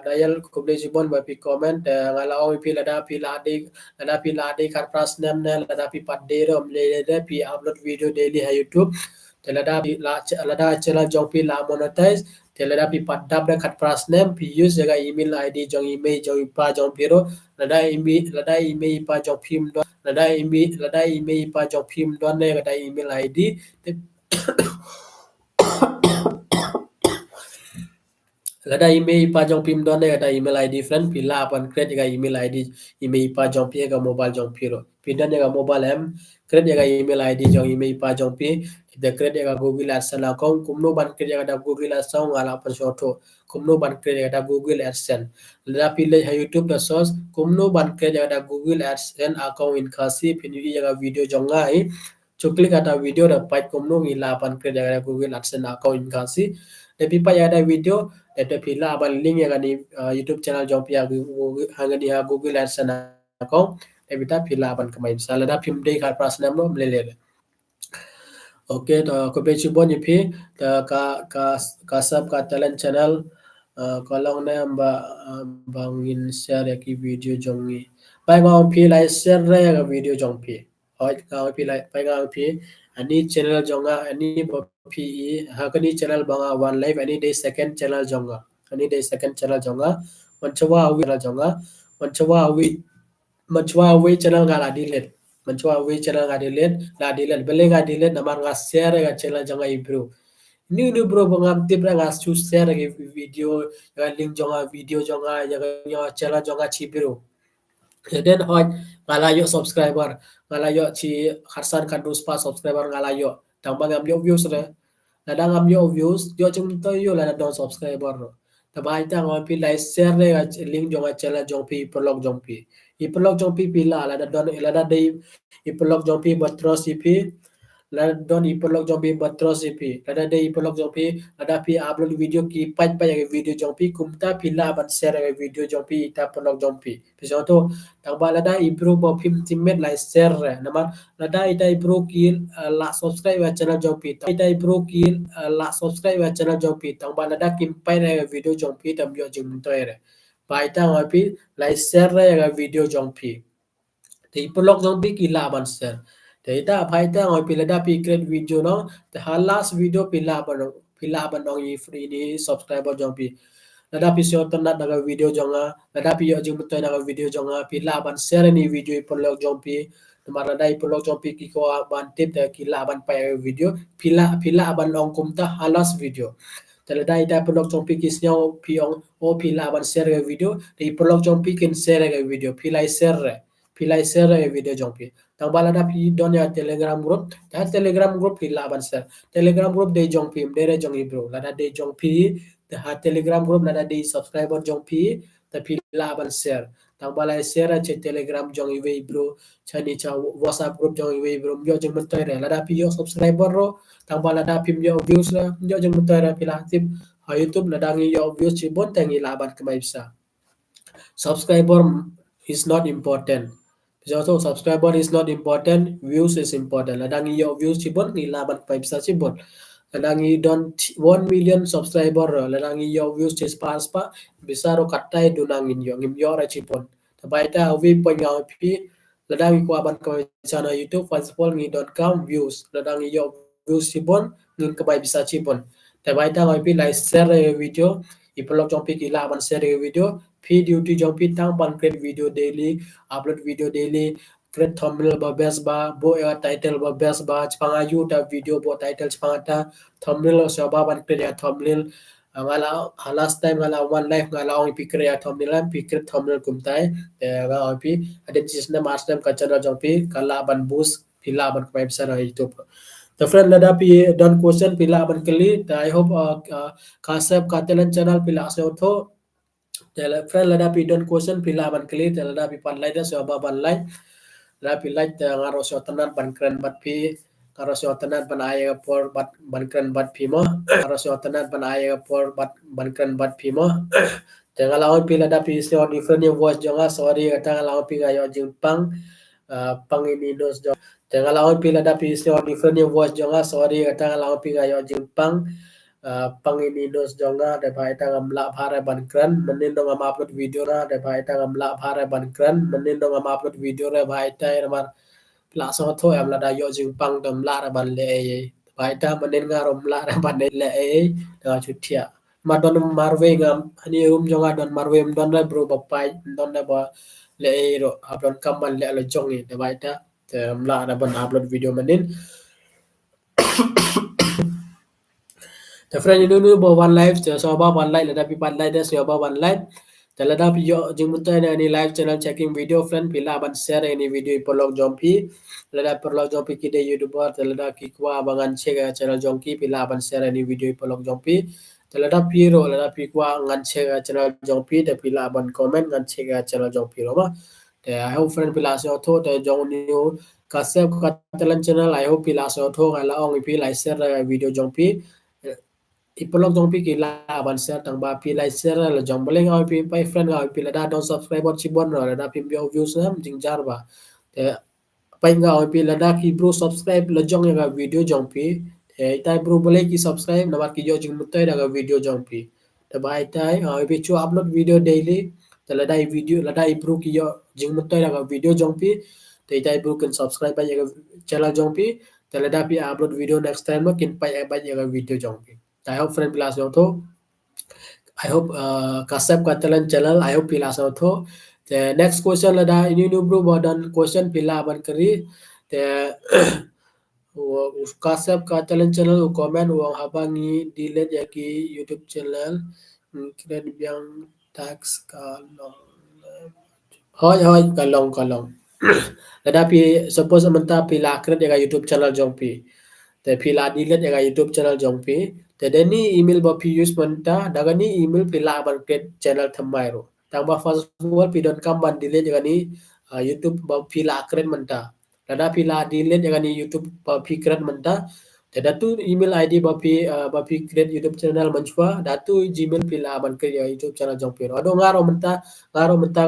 A: dial ko blo jibon ba pi comment ngala o pi la dapi la de ladapi lade kar prasnam ne ladapi padero mlede pi upload video daily ha YouTube te ladapi la lada channel jong pi la monetize te ladapi padap da khat prasnam pi use jaga email id jong email jong pa jong piro lada email pa jong phim don lada email pa jong phim don ne lada email id te lada email pa jong pim don ne kata email id friend pila apan create ga email id email pa jong pi ga mobile jong piro pindan ga mobile em create ga email id jong email pa jong pi the create ga google adsense account kumno ban create ga google adsense ngala pan soto kumno ban create ga google adsense lada pile ha youtube da source kumno ban create ga google adsense account in khasi pinu ga video jong ngai chuklik ada video da pait kumno ngila pan create ga google adsense account in khasi de pipa ya ada video eta pila abal link yang di YouTube channel jompi hanga di Google AdSense account ebita pila aban kamai sala da pim dei kar pras namno mlele oke to ko be chibon ipi ta ka sub ka talent channel kolong na amba bangin share ki video jongi pai ngau pi lai share re ga video jongpi hoi ngau pi lai pai ngau pi ani channel jonga ani pi hakani channel banga one life ani day second channel jonga ani day second channel jonga manchawa awi channel jonga manchawa awi channel ngala delete manchawa awi channel ngala delete bele ngala delete namar nga share ga channel jonga ibru ni bro bangam tibra nga chu share ga video ga link jonga video jonga ya channel jonga chibru then hoj ngalayo subscriber ngalayo chi harsan kandus pa subscriber ngalayo tambang ngam yo views re lada ngam yo views yo chung to yo lada don subscriber ro tabai ta ngam pi like share re link jong channel jong pi prolog jong pi i prolog jong pi pila lada don lada dei i prolog jong pi batros pi lada don i prolog jong pi batros pi lada dei i prolog jong pi lada pi upload video ki pai pai video jong pi kumta pila ban share video jong pi ta prolog jong pi piso to tang ba lada ibro bo phim teammate lai share re nama lada ita ibro ki la subscribe wa channel jong pi ita ibro ki la subscribe wa channel jong pi tang ba lada kim pai re video jong pi tam yo jing to re ba ita ngoi pi lai share re ga video jong pi thì blog jong pi ki la ban share thì ita phai ta ngoi pi lada pi create video no the last video pi la ban no i free ni subscriber jong pi lada pi sio tan daga video jonga lada pi yo jing mutai daga video jonga pi la ban share ni video ipolog jong pi Tamara dai pelok jompi ki ko aban tip da kila aban pai video pila aban ong kumta halas video. Teladai da pelok jompi ki snyau piong o pila aban share video di pelok jompi kin share video pilai share video jompi. Tang bala da pi don ya telegram group da telegram group pila aban share telegram group de jompi dere jongi bro lada de jompi da ha telegram group lada de subscriber jompi da pila aban share tang bala share che telegram jongi we bro chani cha whatsapp group jongi we bro yo jeng mentai re lada pi yo subscriber ro tang bala da pim yo views ra yo jeng mentai re pila tip ha youtube lada ngi yo views chi bon tangi laban kemai bisa subscriber is not important. So subscriber is not important, views is important. Ladang iyo views cibon ni laban pa bisa cibon. Ladang i don 1 million subscriber ladang iyo views cis pas pa bisa ro katai dunang inyo ngim yo ra cibon. Tabaita wi po ngau pi ladang i kuaban ko channel YouTube first of all ngi don't count views. Ladang iyo views cibon ngin kebai bisa cibon. Tabaita ngau pi like share video ipolok jompi ki laban share video P duty jompi tang ban create video daily upload video daily create thumbnail ba best ba bo ya title ba best ba chpanga you ta video bo title chpanga ta thumbnail so ba ban create ya thumbnail ngala last time ngala one life ngala ong pi create ya thumbnail pi create thumbnail kum tai ga ong pi aden system master ka channel jompi kala ban boost pila ban website youtube the friend lada pi don question pila ban kali I hope kasep katelan channel pila se otho tela friend lada pi don question pila ban kali tela lada pi pan lai da so ba ban lai la pi lai te ngaro so tanan ban kren bat pi ngaro so tanan ban ay por bat ban kren bat pi mo ngaro so tanan ban ay por bat ban kren bat pi mo te ngalaw pi lada pi so different voice jonga sorry kata ngalaw pi gayo jing pang pang ini dos jong te ngalaw pi lada pi so different voice jonga sorry kata ngalaw pi gayo jing pang Panginidos jonga de baita ngamla phare bankran menin dong am upload video ra de baita ngamla phare bankran menin dong am upload video ra baita mar la so tho am la da yo jing pang dom la ra ban le baita menin ngarom la ra ban le da chutia ma don marwe ngam ani rum jonga don marwe don ra bro bapai don da ba le ro upload kamal le lo jongi de baita te la ra ban upload video menin The friend you know about one life, so about one life, let people like this, so about one life. The let up your Jimuta any live channel checking video friend, Pila ban share any video polog jumpy. Let up polog jumpy kide YouTuber, the let up kikwa bangan check channel jonky, Pila ban share any video polog jumpy. The let up hero, let up kikwa ngan check channel jumpy, the Pila ban comment ngan check channel jumpy Roma. I hope friend Pila so thought the John new Kasep Catalan channel, I hope Pila so thought I long Pila share video jumpy ipolok jong pi kila aban share tang ba pi like share la jong boleng au pi pai friend au pi la da don subscriber chibon ro la da pi bio views nam jing jar ba te pai nga au pi la da ki bro subscribe la jong nga video jong pi te tai bro boleh ki subscribe na ba ki yo jing mutai da video jong pi te bai tai au pi chu upload video daily te la dai video la dai bro ki yo jing mutai da video jong pi te tai bro kan subscribe ba ya channel jong pi te la da pi upload video next time ma kin pai ba ya video jong pi I hope friend pilas tho I hope kasep katalan channel I hope pilas tho the next question la da ini new bro bodan question pila ban kari the kasep katalan channel comment uang habangi delete ya ki YouTube channel kira yang tax kalong hoi kalong tetapi suppose menta pila kret ya YouTube channel jongpi te pila delete ya YouTube channel jongpi te deni email ba pi use menta daga ni email pila ban create channel thamai ro tang ba first of all pi don kam ban delete ya ni YouTube ba pila create menta dada pila delete ya ni YouTube ba pi create menta te datu email ID ba pi create YouTube channel manchwa datu Gmail pila ban create ya YouTube channel jongpi ro ado ngaro menta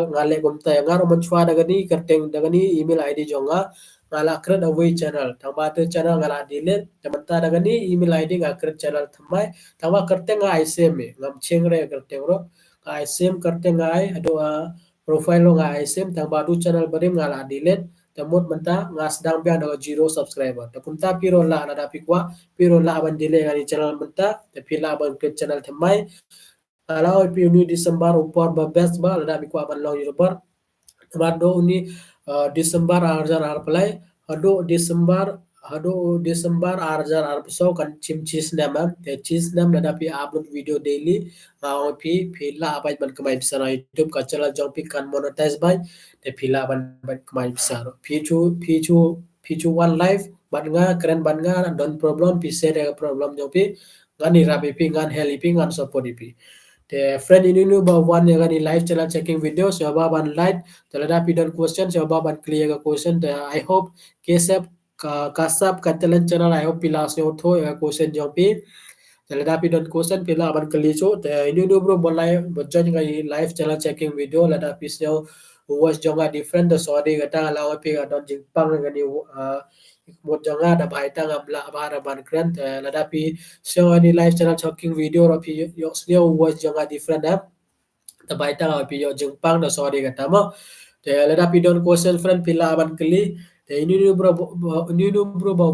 A: ngale gomta ngaro manchwa daga ni kerteng daga ni email ID jonga ngala create away channel tamba tu channel ngala delete tamanta daga ni email ID nga create channel thamai tamba karte nga isem ngam chengre karte ro ka isem karte nga ai ado profile lo nga isem tamba du channel barim ngala delete tamut menta nga sedang bia daga 0 subscriber tapunta piro la ada pikwa piro la ban delete ngani channel menta te pila ban create channel thamai kalau pi ni December upar ba best ba ada pikwa ban long youtuber Mado uni Disembar arjar arplay hado Disembar arjar arpso kan cheese nama te cheese nam lada pi upload video daily ngau pi la ban kemai besar YouTube ka channel jong pi kan monetize bai te ban kemai besar pichu one life ban nga keren ban nga don problem pi share problem jong pi ngani rabi pi ngan heli pi ngan support pi the friend ini nu ba one yang ni live channel checking video so ba ban light talada pidon question so ba ban clear ka question I hope kesep kasap ka channel I hope pilas ne utho ya question jong pi talada pidon question pila ban clear so te ini nu bro bolai bocon ka live channel checking video lada pisyo was jonga different the sorry kata lawa pi ka don jingpang ka ni một janga da bai ta ngam la ba da ban kran la da pi so any live channel talking video ro pi yo sneo was janga different app da bai ta pi yo jeng pang da sorry kata mo te la da pi don question friend pila ban kli te ini nu bro ba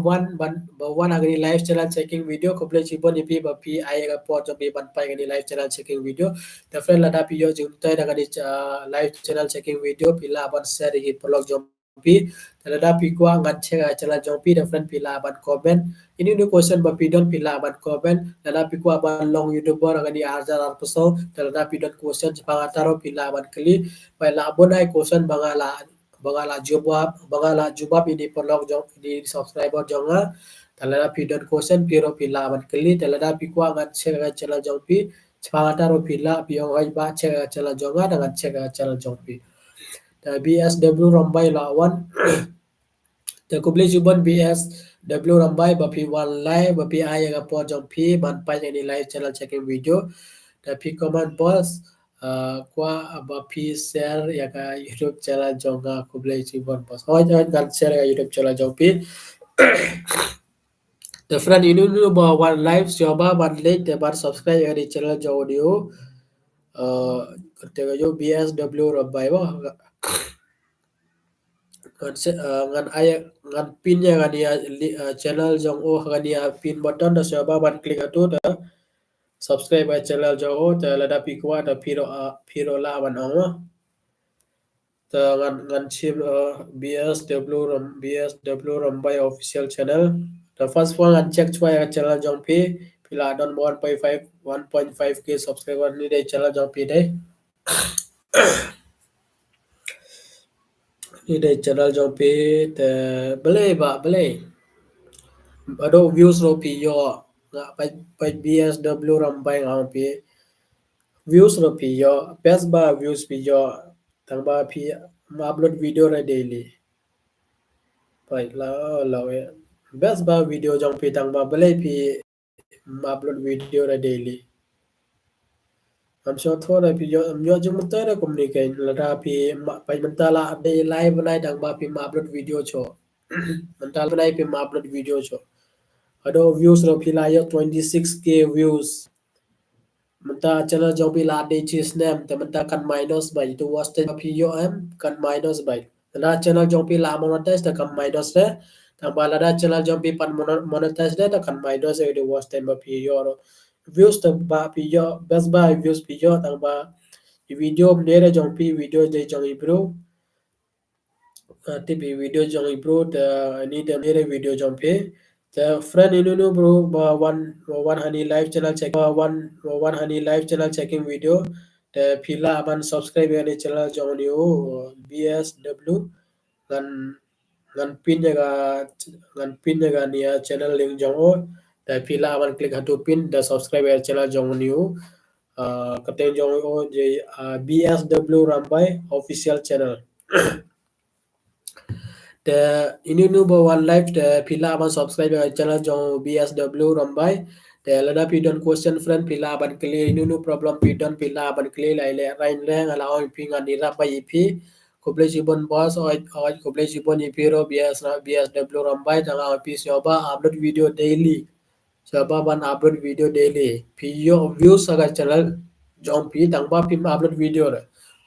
A: wan agni live channel checking video ko play chi bon pi ba pi ai ga po jo pi ban pai agni live channel checking video the friend la da pi yo jeng tai da gani live channel checking video pila ban share hi blog jo pi talada pi kwa ngan chega chala jong pi different pila ban comment ini new question ba pi don pila ban comment talada pi kwa ban long youtuber ngani arjar arpuso talada pi don question panga taro pila ban kli pai la bonai question bangala jawab ini perlog jong di subscriber jonga talada pi don question piro pila ban kli talada pi kwa ngan chega chala jong pi panga taro pila pi ong ba chega chala jonga dengan chega chala jong pi BSW Rambai lawan the kubli juban BSW Rambai bapi one live bapi ayah po jong pi ban pai ni live channel checking video tapi comment boss kwa bapi share ya ka YouTube channel jonga kubli juban boss oh jangan kan share ya YouTube channel jong pi the friend ini nu ba one live coba ban like the bar subscribe ya di channel jong audio ketika yo BSW Rambai bah ngan aya ngan pin ya kan ya channel jong o kan ya pin button da sa ba ban klik atu da subscribe ai channel jong o ta la da pi kwa da piro la ban ong ta ngan chim BSW Rambai official channel the first one ngan check chwa ya channel jong pi pila don 1.5k subscriber ni dai channel jong pi dai ni dai channel jong pi te bele ado views ro pi yo pa BSW Rambai ngam pi views ro pi yo best ba views pi yo tang ba pi upload video ra daily pai la we best ba video jong pi tang ba bele pi upload video ra daily am so thora pi yo am yo jung ta ra communicate la da pi pai man ta la day live nai tang ba pi upload video cho man ta nai pi upload video cho ado views ro pi la yo 26k views menta channel jong pi la de chi snap te menta kan minus by to watch the POM kan minus by la channel jong pi la monetize ta kan minus re ta ba la channel jong pi pan monetize de ta kan minus e de watch time pi yo views ta ba pi yo best by views pi yo ta ba video mere jong pi video de jong ibro tipi video jong ibro ta ni de mere video jong pi the friendinu bro one honey live channel check one honey live channel checking video the pila aman subscribe ani channel jong ni BSW ngan ngan pin jaga ni channel link jong o the pila aman click hatu pin the subscribe channel jong ni kateng jong o je BSW Rambai official channel the ini nu ba one live the pila aban subscribe channel jong BSW Rambai the lada pidon question friend pila aban clear ini nu problem pidon pila aban clear lai le rain le ala on pinga ni ra pa ipi koble jibon boss oi koble jibon ipi ro BSW Rambai tanga ipi soba upload video daily soba ban upload video daily piyo views aga channel jong pi tang ba pim upload video re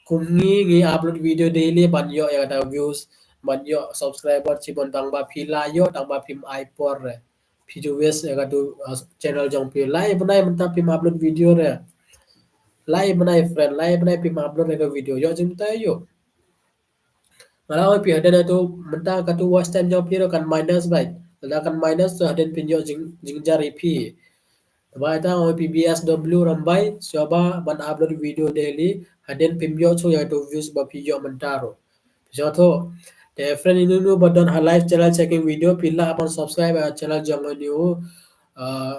A: kumngi ngi upload video daily ban yo ya da views ban yo subscriber chibon tang ba pila yo tang ba pim ipor re pijo wes ya du channel jong pi live nai man ta pim upload video re live nai friend live nai pim upload re video yo jim ta yo Malah oi pi haden itu mentah katu watch time jong piro kan minus baik. Lada kan minus tu haden pinjo jing jari pi. Ba ita oi PBSW rambai coba ban upload video daily haden pinjo chu ya to views ba pinjo mentaro. Pisau tu the friend ini nu badon ha live channel checking video pilla upon subscribe channel jong new uh,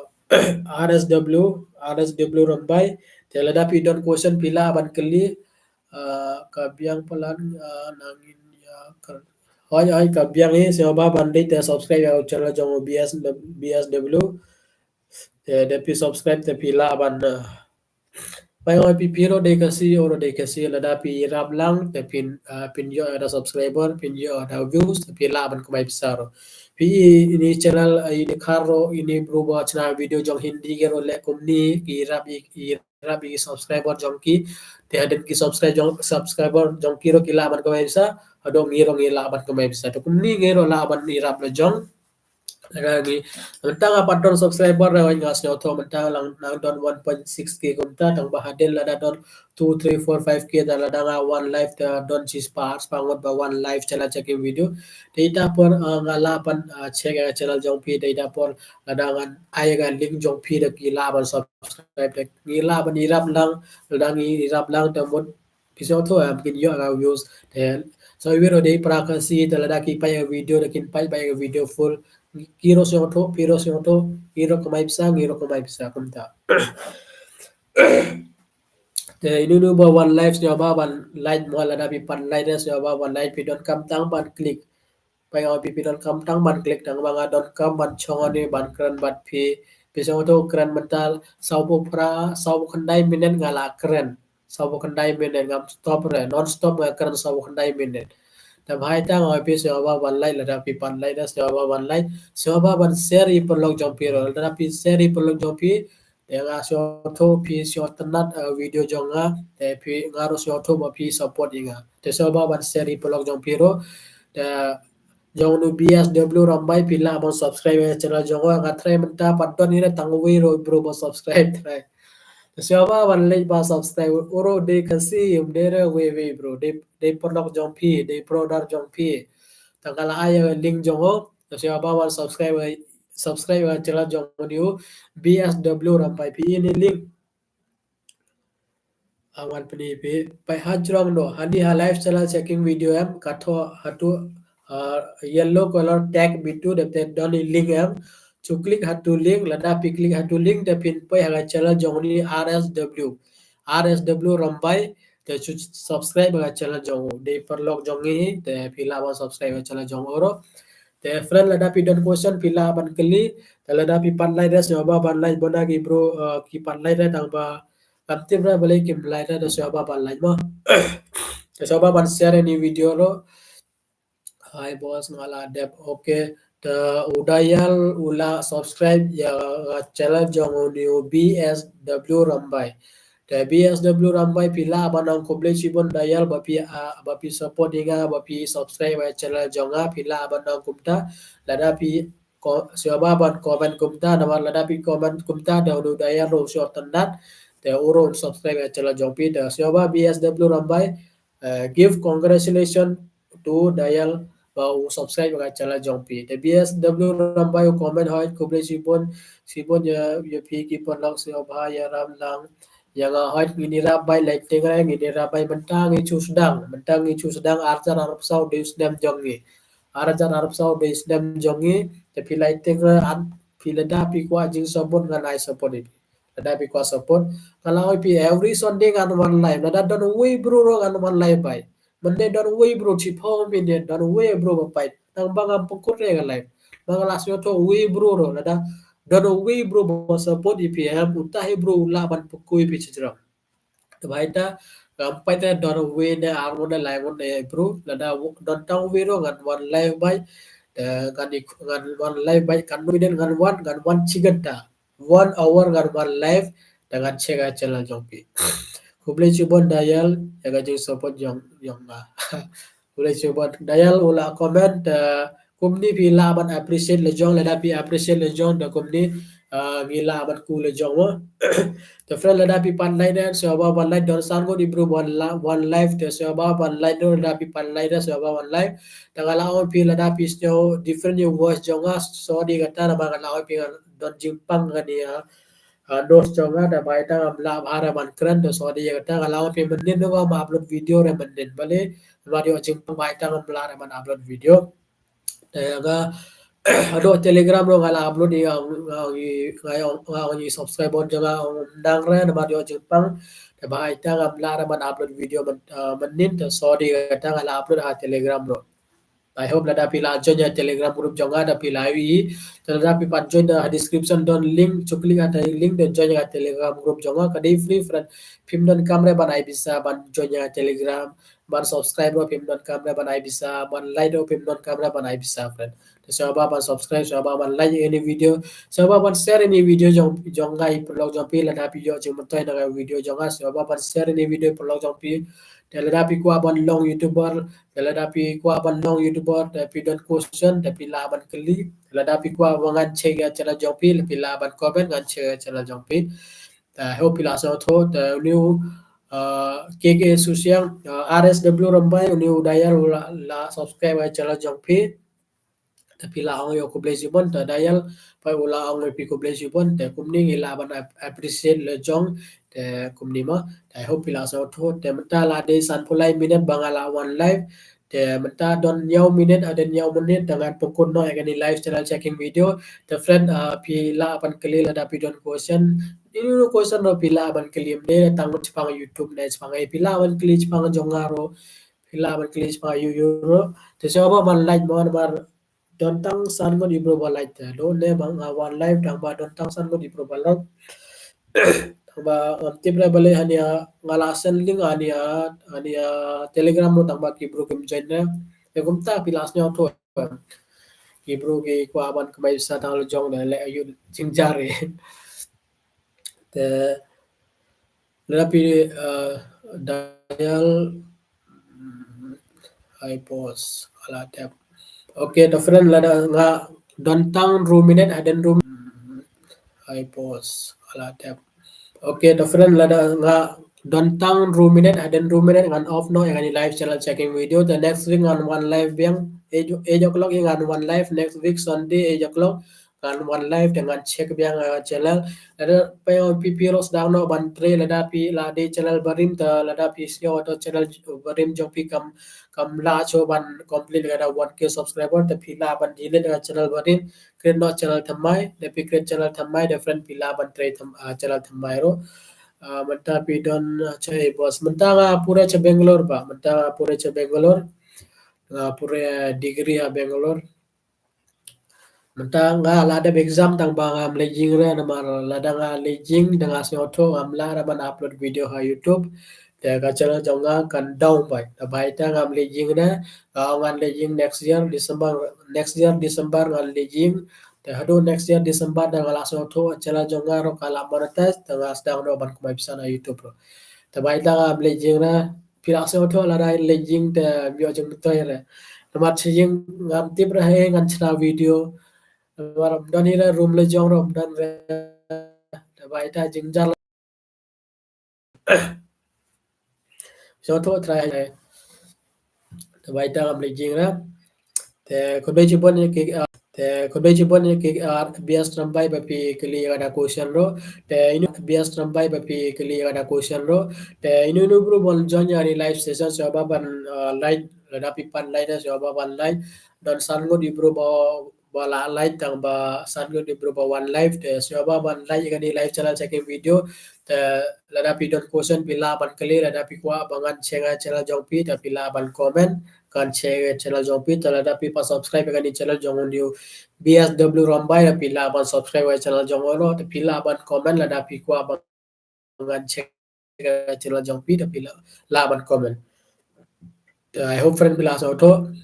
A: RSW RSW rambai telada pi don question pila aban keli kabiang pelan nangin ya hoi hoi kabiang ni siapa bandit te subscribe ya channel jong BSW te pi subscribe te pila aban pai oi pi piro de kasi oro de kasi lada pi rap lang te pin yo ada subscriber pin yo ada views te pila aban kumai pisaro pi ini channel ini karo ini berubah channel video jong hindi gero le kumni ki rap i subscriber jong ki te aden ki subscriber jong kiro kila aban kumai bisa adong ngiro aban kumai bisa to kumni ngiro la aban ni rap le jong lagi mentang apa don subscriber rawan ngas nyoto mentang lang nang don 1.6k kumta tang bahadel lada don 2 3 4 5k da lada nga one live da don chis parts pangot ba one live channel checking video data por ngala pan check channel jong pi data por lada ngan ay ga link jong pi da ki la ban subscribe da ni la ban irap lang lada ngi irap lang da mod piso to am kin yo ga views so video day prakasi da lada ki pa video da kin pa video full kiro sioto piro sioto kiro kumai bisa ngiro kumai bisa kumta te ini nu ba one life nyo ba ban light mo la da bi pan light es nyo ba one light pi don kam tang ban klik pa nga pi don kam tang ban klik tang ba nga don kam ban chong ani ban kran bat pi so to kran mental sau po pra sau khandai minen ngala kran sau khandai minen ngam stop re non stop nga kran sau khandai minen ta bhai ta ngoi pi so ba ban light la da pi pan light es so ba ban light so ba ban share i per log jom pi ro la da pi share i per log jom pi te nga so to pi so tanat video jonga te pi ngaro so to ba pi support inga te so ba ban share i per log jom pi ro te jong nu BSW rambai pila abang subscribe channel jongo nga try menta paton ni tangwi ro bro ba subscribe try siapa wan lej ba subscribe oro de kasi de re we bro de produk jong pi de product jong pi tangkala aya link jongo siapa wan subscribe channel jong new BSW rampai pi ini link awan peni pi pai hajrong do hani ha live channel checking video em katho hatu yellow color tag bitu de don link em to click hatu link lada pi click hatu link de pin pai ha channel jong ni RSW rampai te chu subscribe ga channel jong de perlok jong ni te pila ba subscribe ga channel jong oro te friend lada pi don question pila ban keli te lada pi pan lai des ba ban lai bona ki bro ki pan lai da tang ba Kaptim ra balik kim lai ra da siapa ban lai mo siapa ban share ni video lo hai bos ngala dep oke the udayal ula subscribe ya channel jong audio BSW Rambai the BSW Rambai pila banang komple chibon dayal bapi support inga bapi subscribe ya channel jonga pila banang kumta lada pi siapa ban comment kumta nama lada pi comment kumta da udayal ro short tandat the uro subscribe ya channel jong pi the siapa BSW Rambai give congratulations to dayal bau subscribe ka channel jong pi te BSW rambai comment hoy kuble sibon ya pi ki pon lang se ba ya ram lang yang hoy ngini rabai like tengra ngini rabai mentang i chu sedang arjar arab sau de snam jong ni arjar arab sau de snam jong ni te pi like tengra an pi lada pi kwa jing sabon ngan ai support it lada pi kwa support kalau pi every sunday ngan one live lada don we bro ngan one live bai Mende don way bro chi pho min de don way bro ba pai tang banga pokot re ga live banga lasyo to way bro ro la da don way bro ba support IPM uta he bro la ban pokoi pi chira to bai ta pai ta don way de armo de live on de bro la da don tang way ro ngan one live bai ngan one live bai kan nu den ngan one chiganta 1 hour ngan one live dengan chega channel jongpi Kublai Chubon Dayal yaga jing support yang ba. Kublai Chubon Dayal ula comment kumni pi laban appreciate le jong le da pi appreciate le jong da kumni gila aban kule jongo the friend lada pi pan lai da so ba ban lai don san go di bro one life the so ba ban lai do lada pi pan lai da so ba one life tangala on pi lada pi sno different new voice jonga so di kata na ba la on pi don jimpang ga dia dos jonga da ba ita la bara ban kran to so di kata la on pi men no ma upload video re men bale ba di jimpang ba ita la man upload video ga ado telegram lo ngala upload ni ngi subscriber jaga dang re na madio jepang te ba ita ngam la man upload video manin te so di kata ngala upload ha telegram lo I hope lada pila join ya telegram group jonga da pila wi lada pi pat join the description don link chukli ata link don join ya telegram group jonga ka dei free friend pim don kamre ban ai bisa ban join ya telegram ban subscribe ro pim don kamre ban ai bisa ban like ro pim don kamre ban ai bisa friend so ba ban subscribe so ba ban like any video so ba ban share any video jonga i prolog jong pi lada pi yo jeng mentai na video jonga so ba ban share any video prolog jong pi lada pi ko ban long youtuber Dala dapi kuah ban long youtuber tapi don question tapi la ban keli dala dapi kuah wangan cega channel jongpi tapi la ban comment ngan che channel jongpi ta hope pila so tho ta new KK Susiang RSW Rambai new dayar la subscribe channel jongpi tapi la ang yo ko bless you bon ta dayal pa ula ang pi ko bless you bon te kumni ila ban appreciate le jong te kumni ma I hope pila so tho te menta la de san pulai minute bangala one live te menta don nyau minute ada nyau menit dengan pukul no agani live channel checking video te friend pila pan kali la da pi don question ini no question no pila ban kali de tang chpang YouTube ne chpang pila ban kali chpang jongaro pila ban kali chpang euro te so ba man like mon bar Dontang san ko di probalite lo ne bang one life tang ba dontang san ko di probalite tang ba tibre bale hania ngalasen link hania telegram mo tang ba ki bro kim join ne e gumta pilas nyo to ki bro ki ko aban kamai sa tang lo jong le ayu jingjare te lapi dial I pause ala tap okay the friend lada nga dontang ruminate aden room I pause ala tap okay the friend lada nga dontang ruminate ngan off no yang ani live channel checking video the next week on one live biang 8 o'clock yang on one live next week Sunday 8 o'clock kan one live dengan check biang channel ada pe pipiros down no ban tre lada pi la de channel barim ta lada pi sio atau channel barim jong pi kam la cho ban complete ada 1k subscriber te pi la ban delete dengan channel barim create no channel thamai de pi create channel thamai different pi la ban tre channel thamai ro menta pi don chai bos menta pura cha Bangalore ba menta pura cha Bangalore pura degree a Bangalore menta nga lada exam tang bang am lejing re na mar lada nga lejing dengan sioto am la ra ban upload video ha YouTube te ka channel jonga kan down bai ta bai ta ngam lejing na ngan lejing next year December ngan lejing te hado next year December da ngala sioto channel jonga ro kala monetize ta ngas dang do ban kumai bisa na YouTube ro ta bai ta ngam lejing na pila sioto la dai lejing te bio jeng toy re Namat sejing ngam tip ra he ngan chana video Ramadan ira room le jong Ramadan re bai ta jing jar so to try bai ta ngam le jing ra te ko be jibon ke te ko be jibon ke bias trambai ba pi kli ada question ro te inu bias trambai ba pi kli ada question ro te inu bro bol join ari live session so ba ban live da pi pan live so ba ban live dan san go di bro ba bala live tang ba san go di bro ba one live te so ba ban live ga di live channel checking video te lada pi don question pila ban kli lada pi kwa bangan chenga channel jong pi ta pila ban comment kan share channel jong pi tala da pi pa subscribe kan di channel jong on BSW Rambai da pila ban subscribe wa channel jong ono da pila ban comment la da pi kwa ban share channel jong pi da pila la ban comment I hope friend pila so to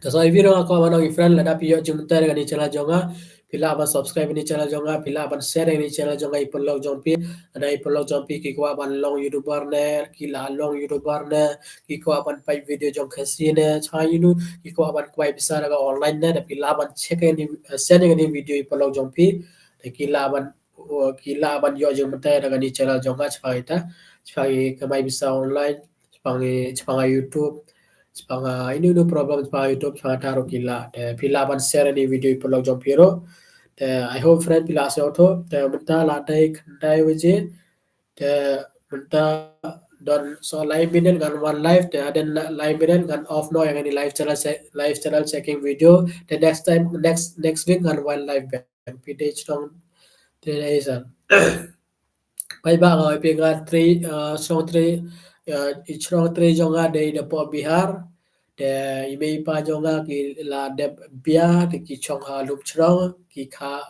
A: so if you don't come along friend la da pi yo jum tar kan di channel jonga pila ban subscribe ni channel jonga pila ban share ni channel jonga ipolog jong pi ada ipolog jong pi ki kwa ban long youtuber ne ki la long youtuber ne ki kwa ban pai video jong khasi ne chai nu ki kwa ban kwai bisa ga online ne da pila ban check ni sending ni video ipolog jong pi kilaban yo jeng mata dengan di channel jonga sebagai kemai bisa online sebagai YouTube sebagai ini udah problem sebagai YouTube sebagai taruh kila pilaban share di video pelog jong piro I hope friend pila asoto menta ladai kandai waje menta don so live biden kan one live ada live biden kan off no yang ini live channel checking video the next time next week kan one live ban page dong the Pai ba ngoi pi nga strong three strong three jonga de de po Bihar de ime pa jonga ki la de bia de ki chong ha lup chrong ki kha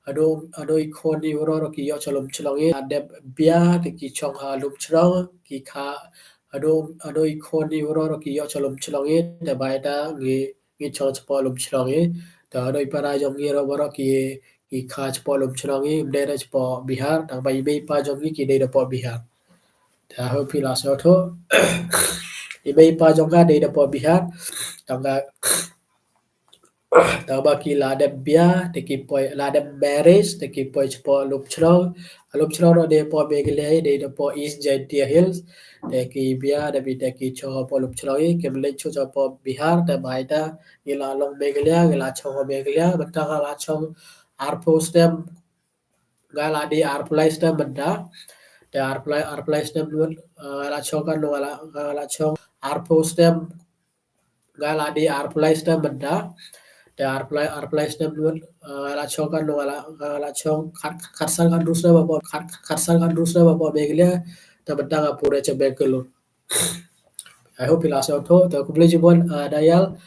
A: ado I khon ni ro ro ki yo chalum chlong e de bia de ki chong ha lup chrong ki kha ado I khon ni ro ro ki yo chalum chlong e de bai da ngi chong chpo lup chlong e da ado I para jong ngi ro ro ki kha chpo lup chlong e de de chpo Bihar tang bai ime pa jong ki de de po Bihar ta ho pi la so tho ime pa jong ka de de po Bihar tang ga taba ki la de bia de ki poi la de marriage de ki poi chpo lup chro ro de po begle de po East Jaitia Hills de ki bia de bi de ki cho po lup chro I ke ble cho po Bihar de bai da ni la long begle la cho begle bata ga la cho arpo stem ga la di arplay stem benda de arplay stem luôn la cho kan la cho arpo stem ga la di arplay stem benda de arplay stem luôn la cho kan la cho khatsal kan rusna ba khatsal kan rusna ba begle de benda ga pure che bekel I hope ila so tho to kuble jibon dayal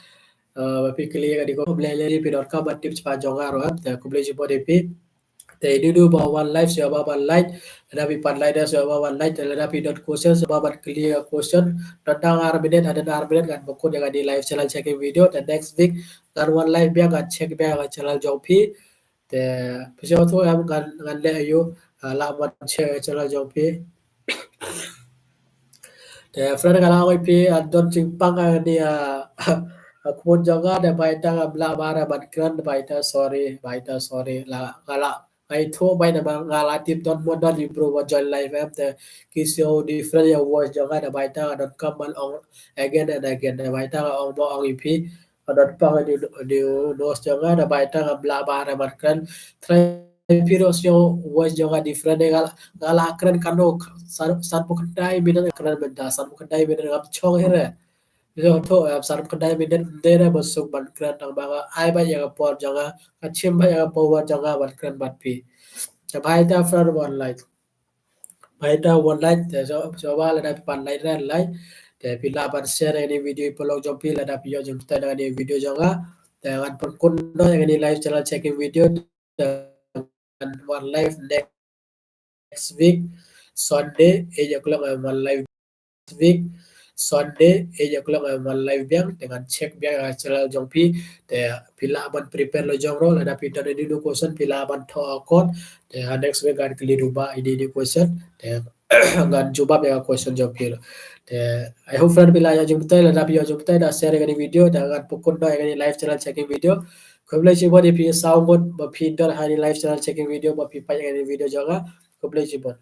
A: pi clear ga di ko ble le pi dot com tips pa jonga ro te kuble jibon pi te du ba one life se ba one life ada pi pan life se ba one life ada pi dot question se ba ban clear question tentang arbiden ada arbiden kan bokun yang di live channel checking video the next week kan one life biar kan check biar kan channel jong pi te pi so tho am kan le ayu la ban share channel jong pi te friend kala ko pi don ching pang dia Kupon jaga de baita bla bara ban kran baita sorry la kala ai tho bai na bang ngala tip don mo don improve on join live app the kisio different your voice jaga de baita dot com man on again and again de baita on bo on ip dot pang di dos jaga de baita bla bara ban kran try piros yo voice jaga different de ngala kran kanok san pukandai minan kran benda san pukandai minan ngam chong here Yo to sarap kedai minit dere besuk ban kran tang banga ai ba ya por janga achim ba ya po wa janga ban kran bat pi ta bhai ta frar one light bhai ta one light te so ba la da pan light ran light te pila ban share ni video polo jom pi la da pi yo jom ta da ni video janga te an pon kun no yang ni live channel checking video te one live next week Sunday e ya kula one live week Sunday eja kula ngai live biang dengan check biang channel jong pi te pila ban prepare lo jong ro la da pi ta di do question pila ban tho kon te next week gan kli ruba di question te gan jawab ya question jong pi te I hope friend pila ya jong tai la da pi jong tai da share ga video da gan pukun do ga live channel checking video koble chibon pi sound ba pi dor ha live channel checking video ba pi pa ga video jaga koble chibon